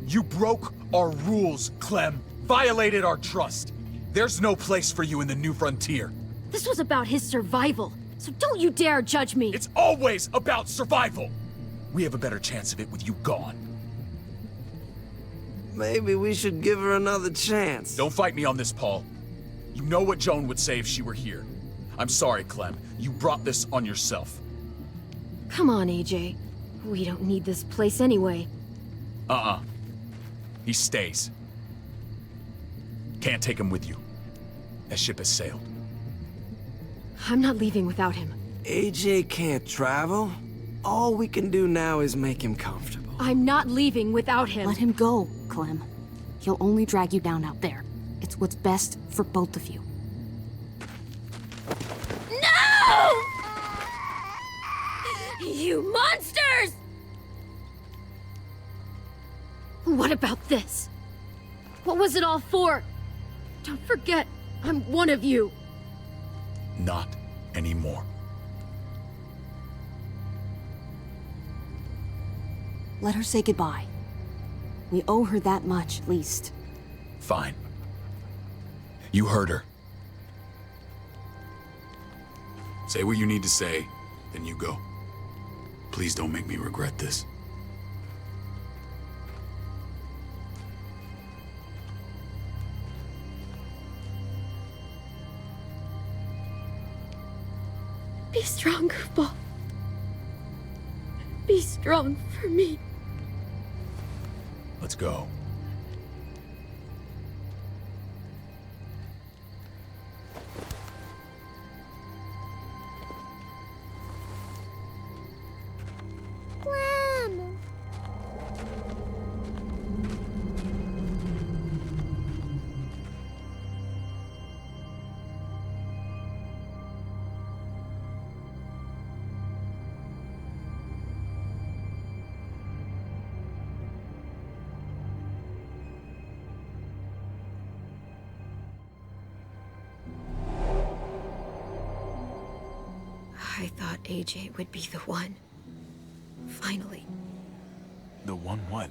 You broke our rules, Clem. Violated our trust. There's no place for you in the new frontier. This was about his survival, so don't you dare judge me. It's always about survival. We have a better chance of it with you gone. Maybe we should give her another chance. Don't fight me on this, Paul. You know what Joan would say if she were here. I'm sorry, Clem. You brought this on yourself. Come on, AJ. We don't need this place anyway. He stays. Can't take him with you. That ship has sailed. I'm not leaving without him. AJ can't travel. All we can do now is make him comfortable. I'm not leaving without him. Let him go, Clem. He'll only drag you down out there. It's what's best for both of you. No! You monsters! What about this? What was it all for? Don't forget, I'm one of you. Not anymore. Let her say goodbye. We owe her that much, at least. Fine. You heard her. Say what you need to say, then you go. Please don't make me regret this. Be strong, Goofball. Be strong for me. Let's go. I thought AJ would be the one. Finally. The one what?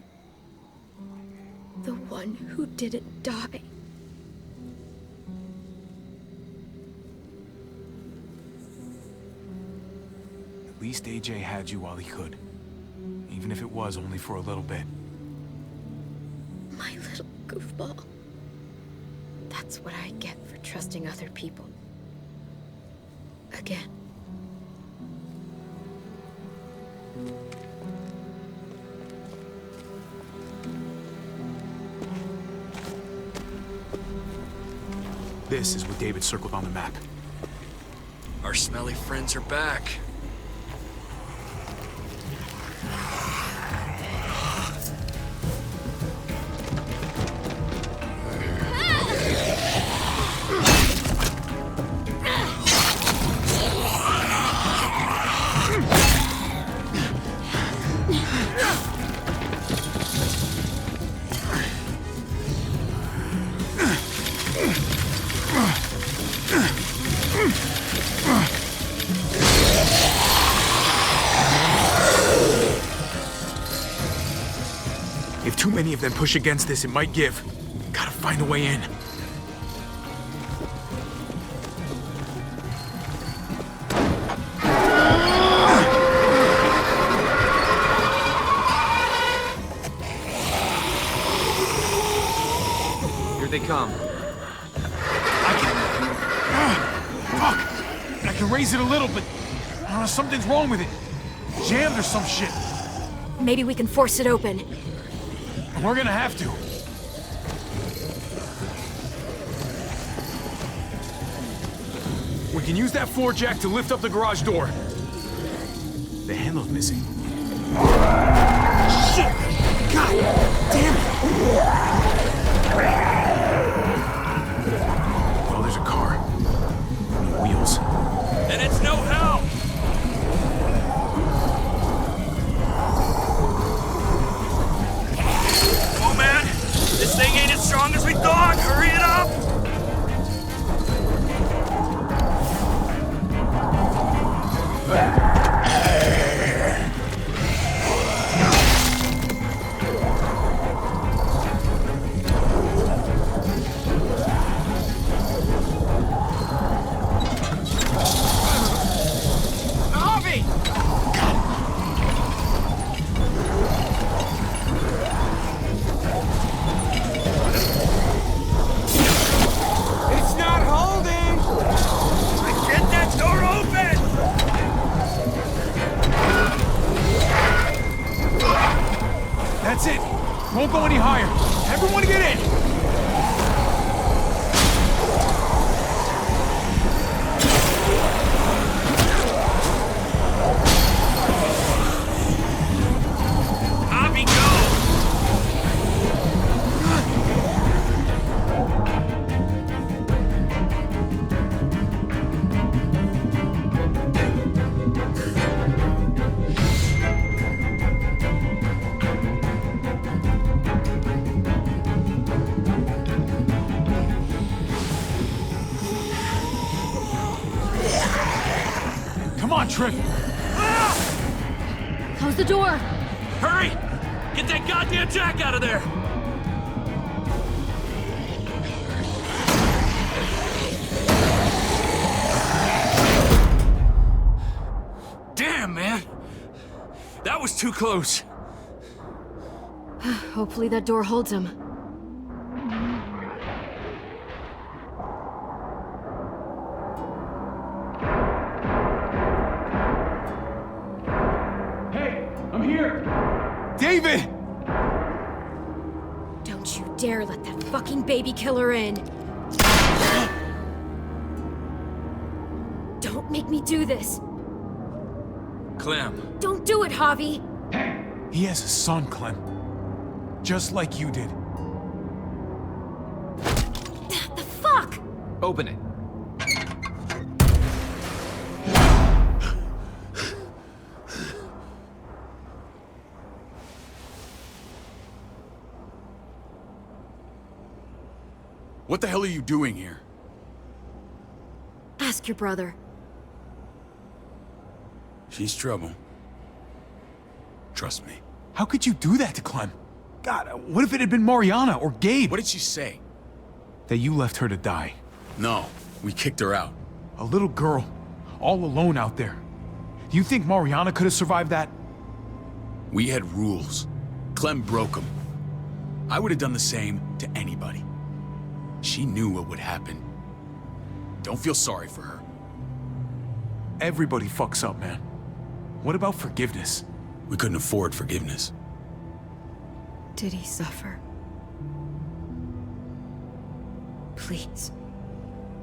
The one who didn't die. At least AJ had you while he could. Even if it was only for a little bit. My little goofball. That's what I get for trusting other people. Again. This is what David circled on the map. Our smelly friends are back. If too many of them push against this, it might give. Gotta find a way in. Here they come. Fuck! I can raise it a little, but something's wrong with it. Jammed or some shit. Maybe we can force it open. We're gonna have to. We can use that floor jack to lift up the garage door. The handle's missing. Shit! God damn it! Well, there's a car. Wheels. And it's no help! Oh man! This thing ain't as strong as we thought! Hurry it up! on, Trick! Close the door! Hurry! Get that goddamn jack out of there! Damn, man! That was too close. Hopefully that door holds him. Hey, I'm here! David! Don't you dare let that fucking baby killer in! Don't make me do this! Clem. Don't do it, Javi! He has a son, Clem. Just like you did. The fuck? Open it. What the hell are you doing here? Ask your brother. She's trouble. Trust me. How could you do that to Clem? God, what if it had been Mariana or Gabe? What did she say? That you left her to die. No, we kicked her out. A little girl, all alone out there. Do you think Mariana could have survived that? We had rules. Clem broke them. I would have done the same to anybody. She knew what would happen. Don't feel sorry for her. Everybody fucks up, man. What about forgiveness? We couldn't afford forgiveness. Did he suffer? Please.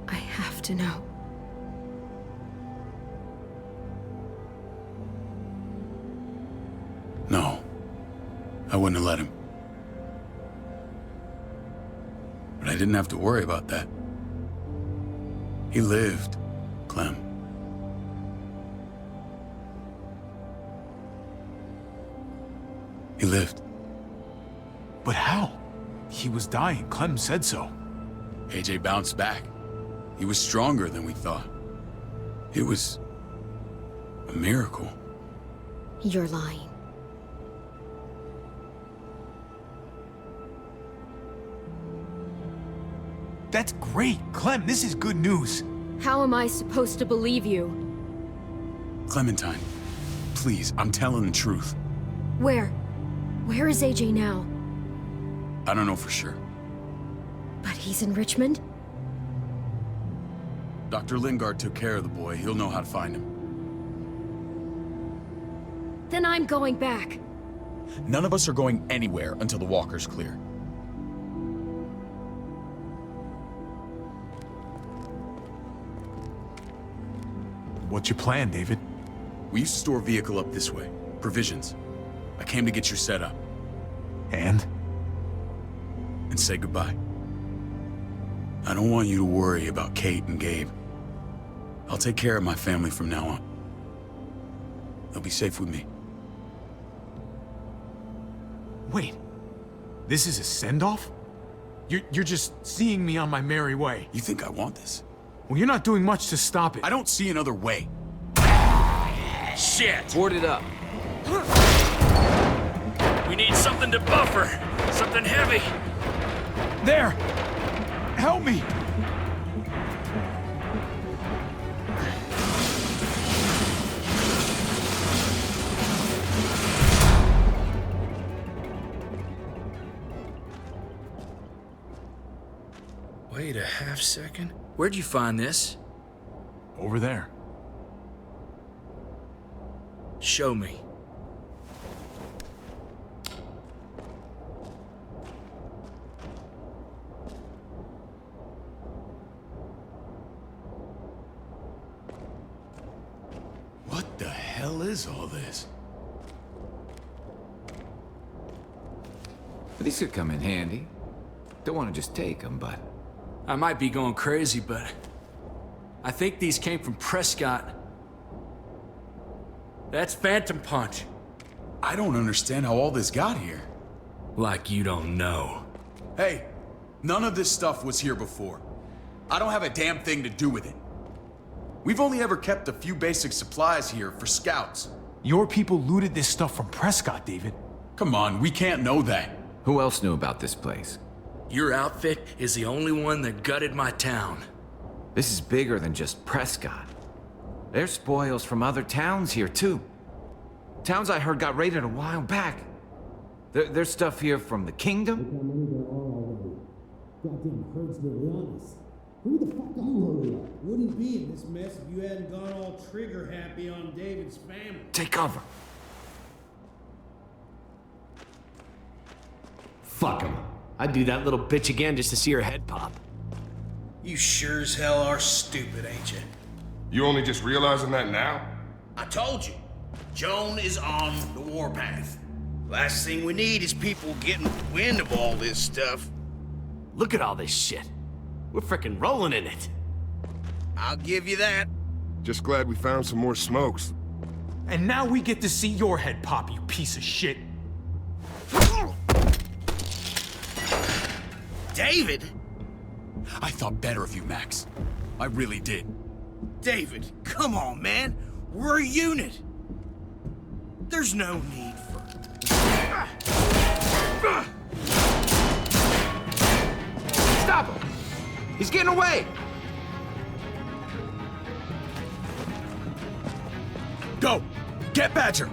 I have to know. No. I wouldn't have let him. But I didn't have to worry about that. He lived, Clem. He lived. But how? He was dying. Clem said so. AJ bounced back. He was stronger than we thought. It was a miracle. You're lying. That's great. Clem, this is good news. How am I supposed to believe you? Clementine, please, I'm telling the truth. Where? Where is AJ now? I don't know for sure. But he's in Richmond? Dr. Lingard took care of the boy. He'll know how to find him. Then I'm going back. None of us are going anywhere until the walker's clear. What's your plan, David? We used to store a vehicle up this way. Provisions. I came to get you set up. And? And say goodbye. I don't want you to worry about Kate and Gabe. I'll take care of my family from now on. They'll be safe with me. Wait. This is a send-off? You're just seeing me on my merry way. You think I want this? Well, you're not doing much to stop it. I don't see another way. Shit! Board it up. We need something to buffer. Something heavy. There! Help me! Wait a half second. Where'd you find this? Over there. Show me. What the hell is all this? These could come in handy. Don't want to just take them, but... I might be going crazy, but I think these came from Prescott. That's Phantom Punch. I don't understand how all this got here. Like you don't know. Hey, none of this stuff was here before. I don't have a damn thing to do with it. We've only ever kept a few basic supplies here for scouts. Your people looted this stuff from Prescott, David. Come on, we can't know that. Who else knew about this place? Your outfit is the only one that gutted my town. This is bigger than just Prescott. There's spoils from other towns here, too. Towns I heard got raided a while back. There's stuff here from the kingdom. Goddamn herd's nearly on us. Who the fuck are you? Wouldn't be in this mess if you hadn't gone all trigger happy on David's family. Take cover. Fuck him. I'd do that little bitch again just to see her head pop. You sure as hell are stupid, ain't you? You only just realizing that now? I told you. Joan is on the warpath. Last thing we need is people getting wind of all this stuff. Look at all this shit. We're frickin' rolling in it. I'll give you that. Just glad we found some more smokes. And now we get to see your head pop, you piece of shit. David? I thought better of you, Max. I really did. David, come on, man. We're a unit. There's no need for... Stop him! He's getting away! Go! Get Badger!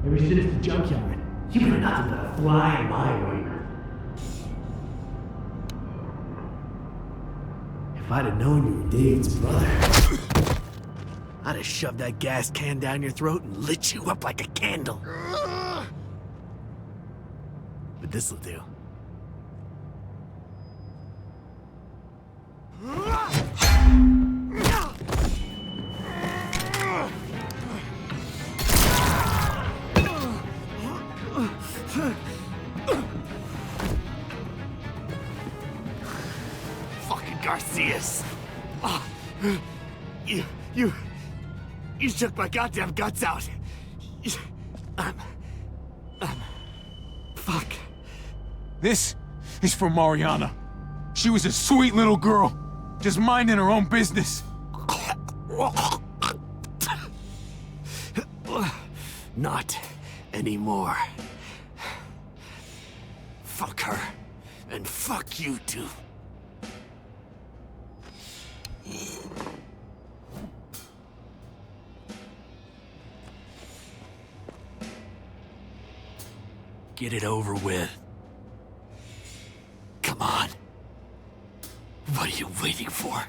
Ever since the junkyard, you've been nothing but a fly in my ointment. If I'd have known you were David's brother, I'd have shoved that gas can down your throat and lit you up like a candle. But this'll do. Fucking Garcias. Oh, you shook my goddamn guts out. Fuck. This is for Mariana. She was a sweet little girl, just minding her own business. Not anymore. Fuck her. And fuck you too. Get it over with. Come on. What are you waiting for?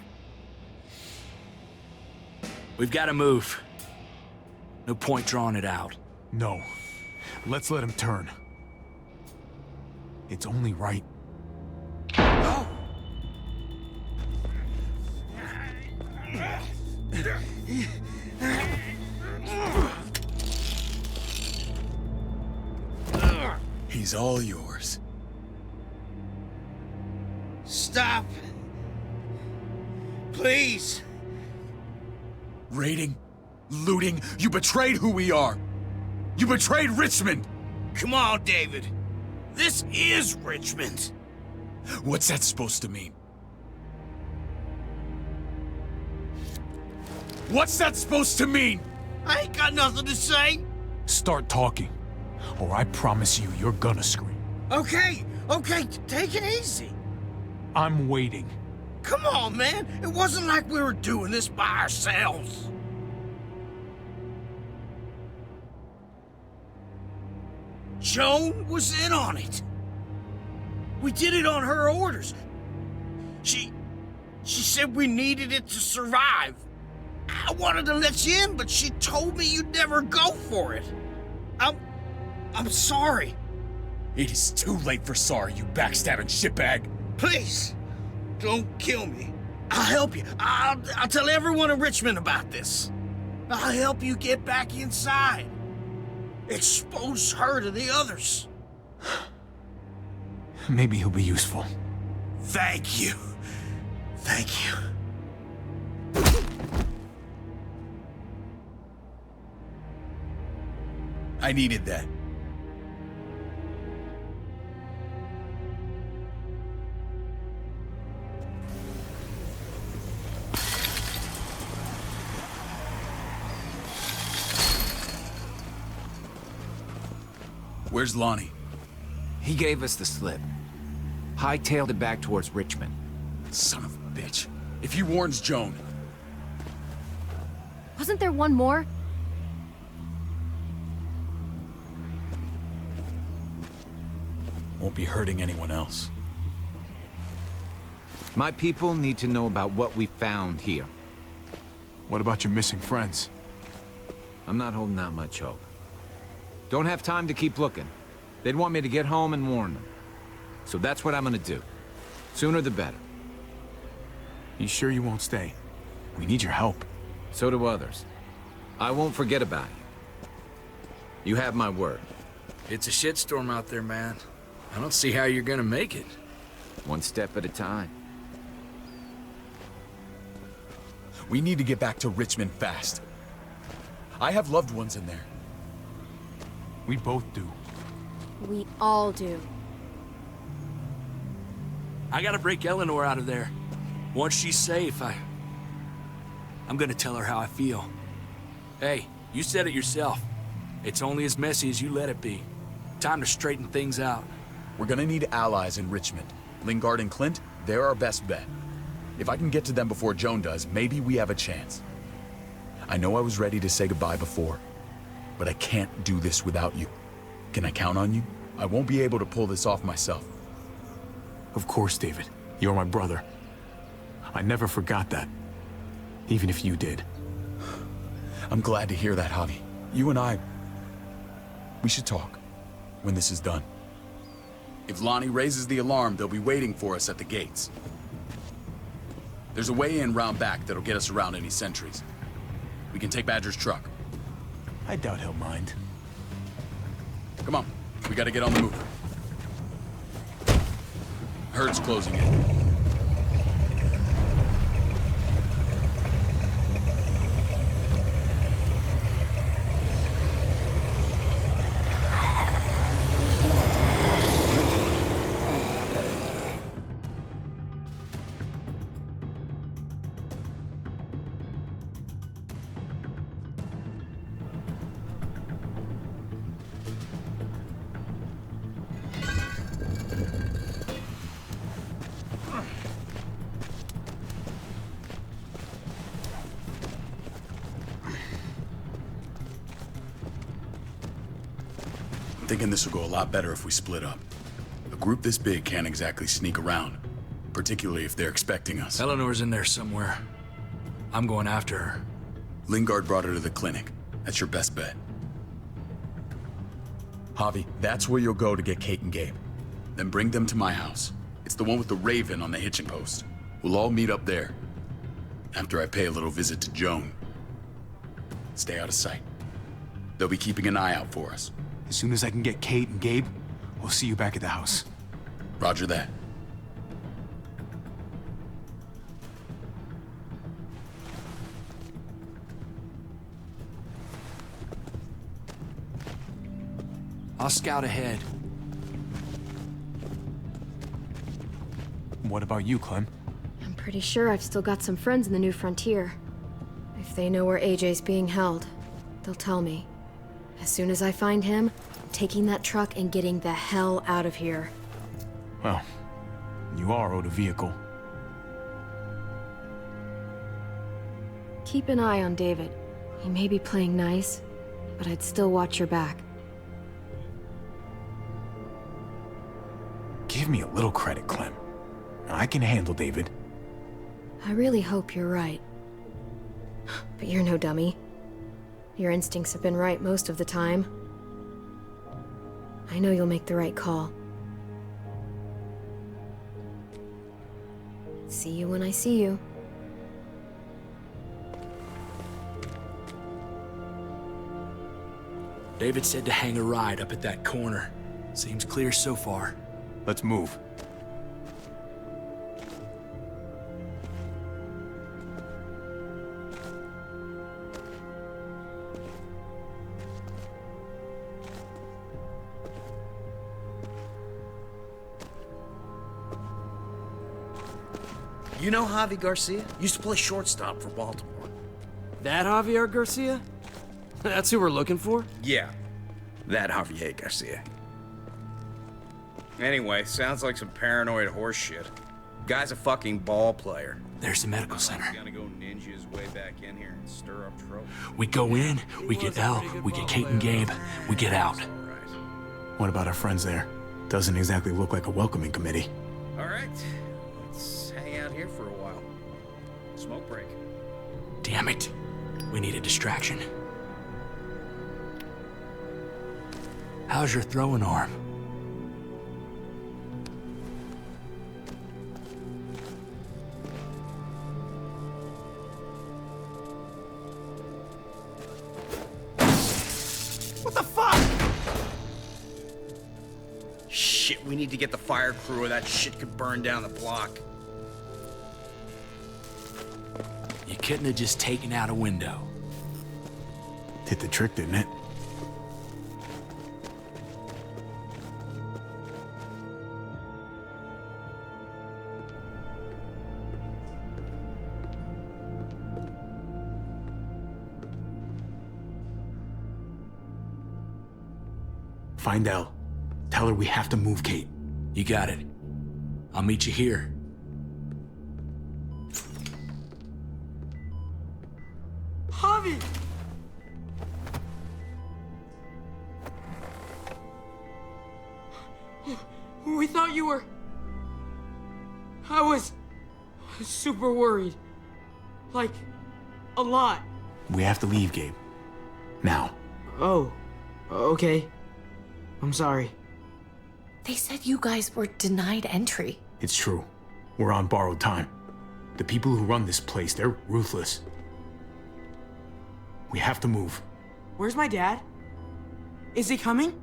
We've got to move. No point drawing it out. No. Let's let him turn. It's only right. Oh! He's all yours. Stop! Please! Raiding, looting, you betrayed who we are. You betrayed Richmond. Come on, David. This is Richmond. What's that supposed to mean? What's that supposed to mean? I ain't got nothing to say. Start talking, or I promise you, you're gonna scream. Okay, take it easy. I'm waiting. Come on, man. It wasn't like we were doing this by ourselves. Joan was in on it. We did it on her orders. She said we needed it to survive. I wanted to let you in, but she told me you'd never go for it. I'm sorry. It is too late for sorry, you backstabbing shitbag. Please, don't kill me. I'll help you. I'll tell everyone in Richmond about this. I'll help you get back inside. Expose her to the others. Maybe he'll be useful. Thank you. Thank you. I needed that. Where's Lonnie? He gave us the slip. Hightailed it back towards Richmond. Son of a bitch. If he warns Joan... Wasn't there one more? Won't be hurting anyone else. My people need to know about what we found here. What about your missing friends? I'm not holding out much hope. Don't have time to keep looking. They'd want me to get home and warn them. So that's what I'm gonna do. Sooner the better. You sure you won't stay? We need your help. So do others. I won't forget about you. You have my word. It's a shitstorm out there, man. I don't see how you're gonna make it. One step at a time. We need to get back to Richmond fast. I have loved ones in there. We both do. We all do. I gotta break Eleanor out of there. Once she's safe, I'm gonna tell her how I feel. Hey, you said it yourself. It's only as messy as you let it be. Time to straighten things out. We're gonna need allies in Richmond. Lingard and Clint, they're our best bet. If I can get to them before Joan does, maybe we have a chance. I know I was ready to say goodbye before, but I can't do this without you. Can I count on you? I won't be able to pull this off myself. Of course, David. You're my brother. I never forgot that. Even if you did. I'm glad to hear that, Javi. You and I... we should talk. When this is done. If Lonnie raises the alarm, they'll be waiting for us at the gates. There's a way in round back that'll get us around any sentries. We can take Badger's truck. I doubt he'll mind. Come on, we gotta get on the move. Herd's closing in. I'm thinking this will go a lot better if we split up. A group this big can't exactly sneak around, particularly if they're expecting us. Eleanor's in there somewhere. I'm going after her. Lingard brought her to the clinic. That's your best bet. Javi, that's where you'll go to get Kate and Gabe. Then bring them to my house. It's the one with the raven on the hitching post. We'll all meet up there. After I pay a little visit to Joan. Stay out of sight. They'll be keeping an eye out for us. As soon as I can get Kate and Gabe, we'll see you back at the house. Roger that. I'll scout ahead. What about you, Clem? I'm pretty sure I've still got some friends in the New Frontier. If they know where AJ's being held, they'll tell me. As soon as I find him, I'm taking that truck and getting the hell out of here. Well, you are owed a vehicle. Keep an eye on David. He may be playing nice, but I'd still watch your back. Give me a little credit, Clem. I can handle David. I really hope you're right. But you're no dummy. Your instincts have been right most of the time. I know you'll make the right call. See you when I see you. David said to hang a ride up at that corner. Seems clear so far. Let's move. You know Javi Garcia? Used to play shortstop for Baltimore. That Javier Garcia? That's who we're looking for? Yeah, that Javier Garcia. Anyway, sounds like some paranoid horse shit. Guy's a fucking ball player. There's the medical center. He's gonna go ninja his way back in here and stir up trouble. We go in, we get Elle, we get Kate and Gabe, we get out. What about our friends there? Doesn't exactly look like a welcoming committee. All right, let's hang out here for a while. Smoke break. Damn it. We need a distraction. How's your throwing arm? What the fuck? Shit, we need to get the fire crew or that shit could burn down the block. You couldn't have just taken out a window. Did the trick, didn't it? Find Elle. Tell her we have to move Kate. You got it. I'll meet you here. Javi! We thought you were... I was super worried. Like, a lot. We have to leave, Gabe. Now. Oh, okay. I'm sorry. They said you guys were denied entry. It's true. We're on borrowed time. The people who run this place, they're ruthless. We have to move. Where's my dad? Is he coming?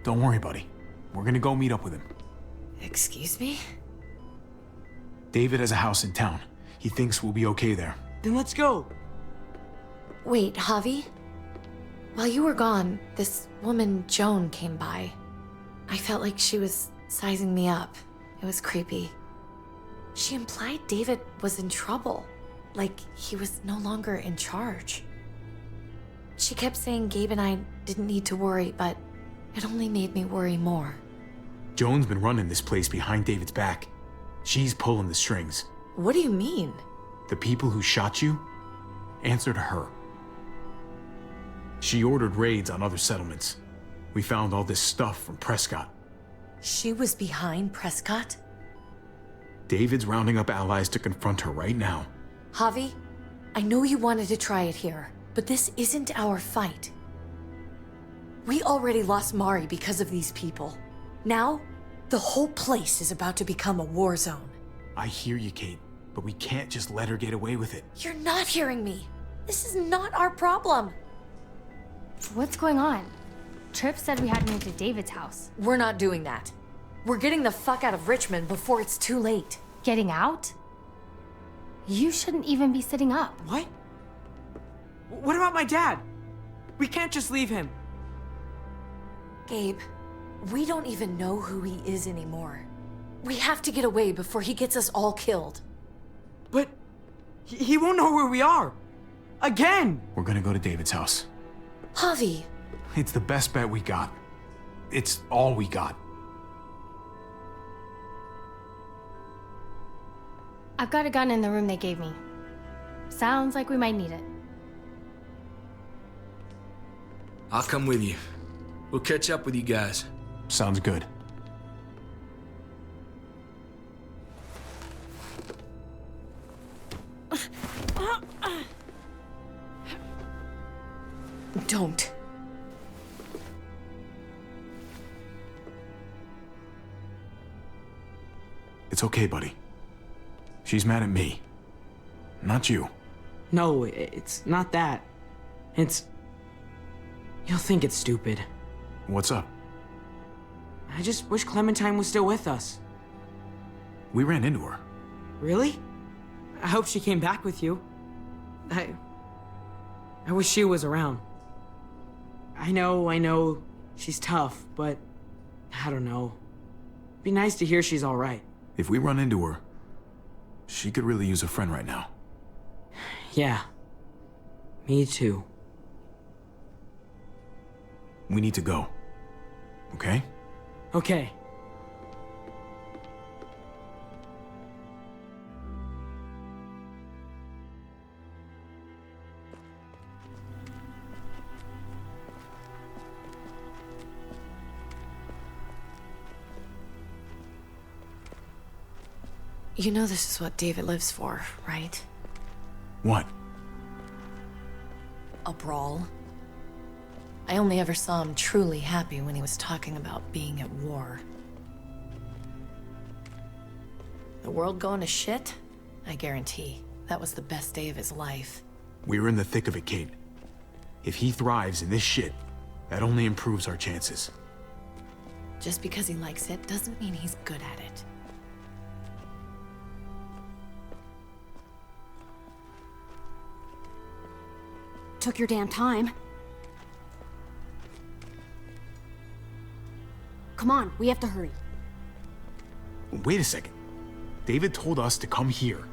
Don't worry, buddy. We're gonna go meet up with him. Excuse me? David has a house in town. He thinks we'll be okay there. Then let's go. Wait, Javi? While you were gone, this woman, Joan, came by. I felt like she was sizing me up. It was creepy. She implied David was in trouble, like he was no longer in charge. She kept saying Gabe and I didn't need to worry, but it only made me worry more. Joan's been running this place behind David's back. She's pulling the strings. What do you mean? The people who shot you answer to her. She ordered raids on other settlements. We found all this stuff from Prescott. She was behind Prescott? David's rounding up allies to confront her right now. Javi, I know you wanted to try it here, but this isn't our fight. We already lost Mari because of these people. Now, the whole place is about to become a war zone. I hear you, Kate, but we can't just let her get away with it. You're not hearing me. This is not our problem. What's going on? Tripp said we had to move to David's house. We're not doing that. We're getting the fuck out of Richmond before it's too late. Getting out? You shouldn't even be sitting up. What? What about my dad? We can't just leave him. Gabe, we don't even know who he is anymore. We have to get away before he gets us all killed. But he won't know where we are. Again! We're gonna go to David's house. Javi! It's the best bet we got. It's all we got. I've got a gun in the room they gave me. Sounds like we might need it. I'll come with you. We'll catch up with you guys. Sounds good. Don't. It's okay, buddy. She's mad at me. Not you. No, it's not that. It's... You'll think it's stupid. What's up? I just wish Clementine was still with us. We ran into her. Really? I hope she came back with you. I wish she was around. I know, she's tough, but I don't know. Be nice to hear she's all right. If we run into her, she could really use a friend right now. Yeah. Me too. We need to go. Okay? Okay. You know this is what David lives for, right? What? A brawl. I only ever saw him truly happy when he was talking about being at war. The world going to shit? I guarantee. That was the best day of his life. We're in the thick of it, Kate. If he thrives in this shit, that only improves our chances. Just because he likes it doesn't mean he's good at it. Took your damn time. Come on, we have to hurry. Wait a second. David told us to come here.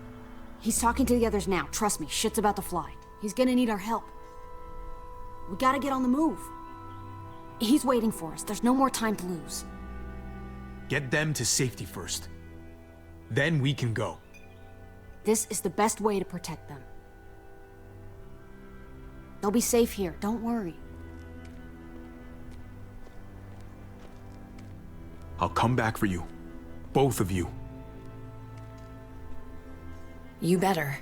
He's talking to the others now. Trust me, shit's about to fly. He's gonna need our help. We gotta get on the move. He's waiting for us. There's no more time to lose. Get them to safety first. Then we can go. This is the best way to protect them. They'll be safe here, don't worry. I'll come back for you. Both of you. You better.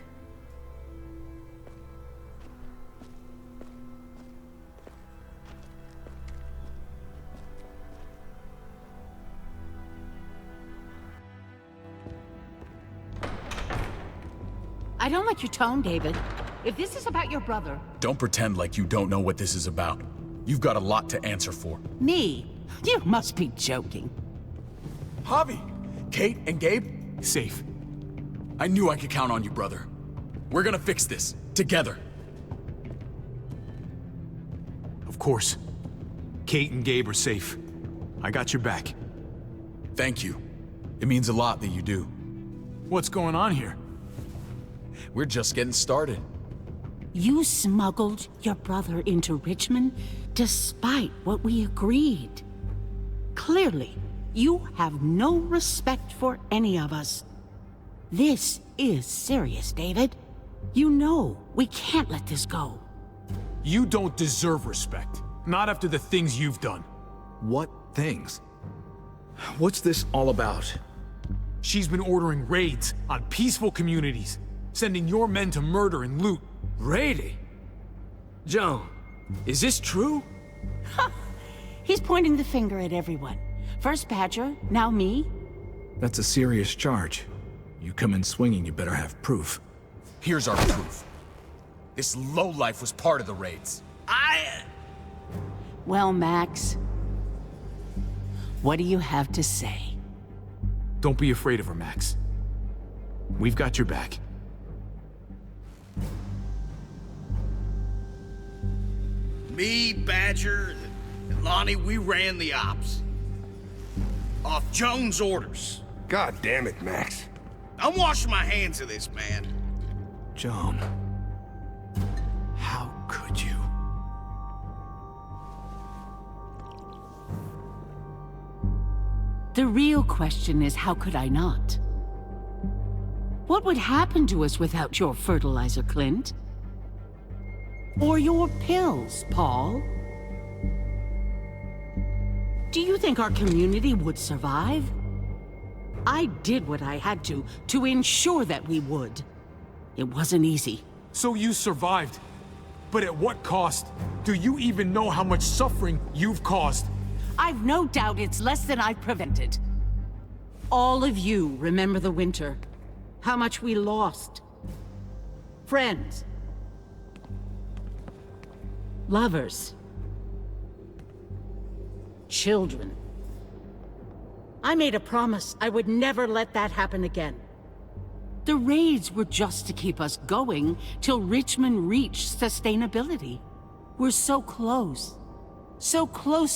I don't like your tone, David. If this is about your brother... Don't pretend like you don't know what this is about. You've got a lot to answer for. Me? You must be joking. Javi, Kate and Gabe, safe. I knew I could count on you, brother. We're gonna fix this, together. Of course. Kate and Gabe are safe. I got your back. Thank you. It means a lot that you do. What's going on here? We're just getting started. You smuggled your brother into Richmond despite what we agreed. Clearly, you have no respect for any of us. This is serious, David. You know we can't let this go. You don't deserve respect. Not after the things you've done. What things? What's this all about? She's been ordering raids on peaceful communities, sending your men to murder and loot. Raiding? Joan, is this true? He's pointing the finger at everyone. First Badger, now me. That's a serious charge. You come in swinging, you better have proof. Here's our proof. This lowlife was part of the raids. Well, Max, what do you have to say? Don't be afraid of her, Max. We've got your back. Me, Badger, and Lonnie, we ran the ops. Off Joan's orders. God damn it, Max. I'm washing my hands of this, man. Joan. How could you? The real question is, how could I not? What would happen to us without your fertilizer, Clint? Or your pills, Paul? Do you think our community would survive? I did what I had to ensure that we would. It wasn't easy. So you survived. But at what cost? Do you even know how much suffering you've caused? I've no doubt it's less than I've prevented. All of you remember the winter. How much we lost. Friends. Lovers. Children. I made a promise I would never let that happen again. The raids were just to keep us going till Richmond reached sustainability. We're so close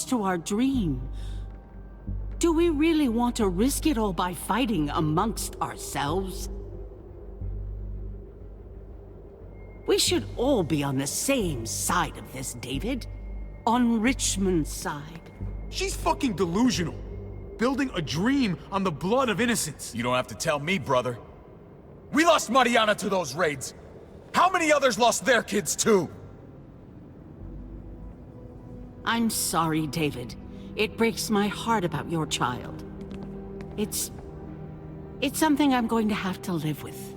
to our dream. Do we really want to risk it all by fighting amongst ourselves? We should all be on the same side of this, David. On Richmond's side. She's fucking delusional. Building a dream on the blood of innocents. You don't have to tell me, brother. We lost Mariana to those raids. How many others lost their kids too? I'm sorry, David. It breaks my heart about your child. It's something I'm going to have to live with.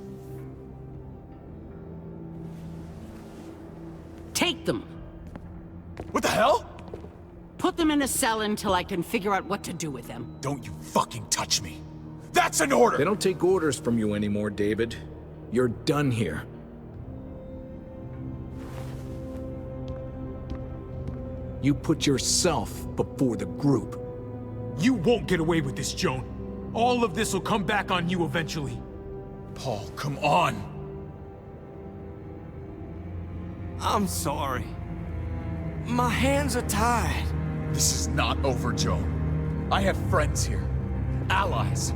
Take them. What the hell? Put them in a cell until I can figure out what to do with them. Don't you fucking touch me. That's an order! They don't take orders from you anymore, David. You're done here. You put yourself before the group. You won't get away with this, Joan. All of this will come back on you eventually. Paul, come on! I'm sorry. My hands are tied. This is not over, Joan. I have friends here. Allies.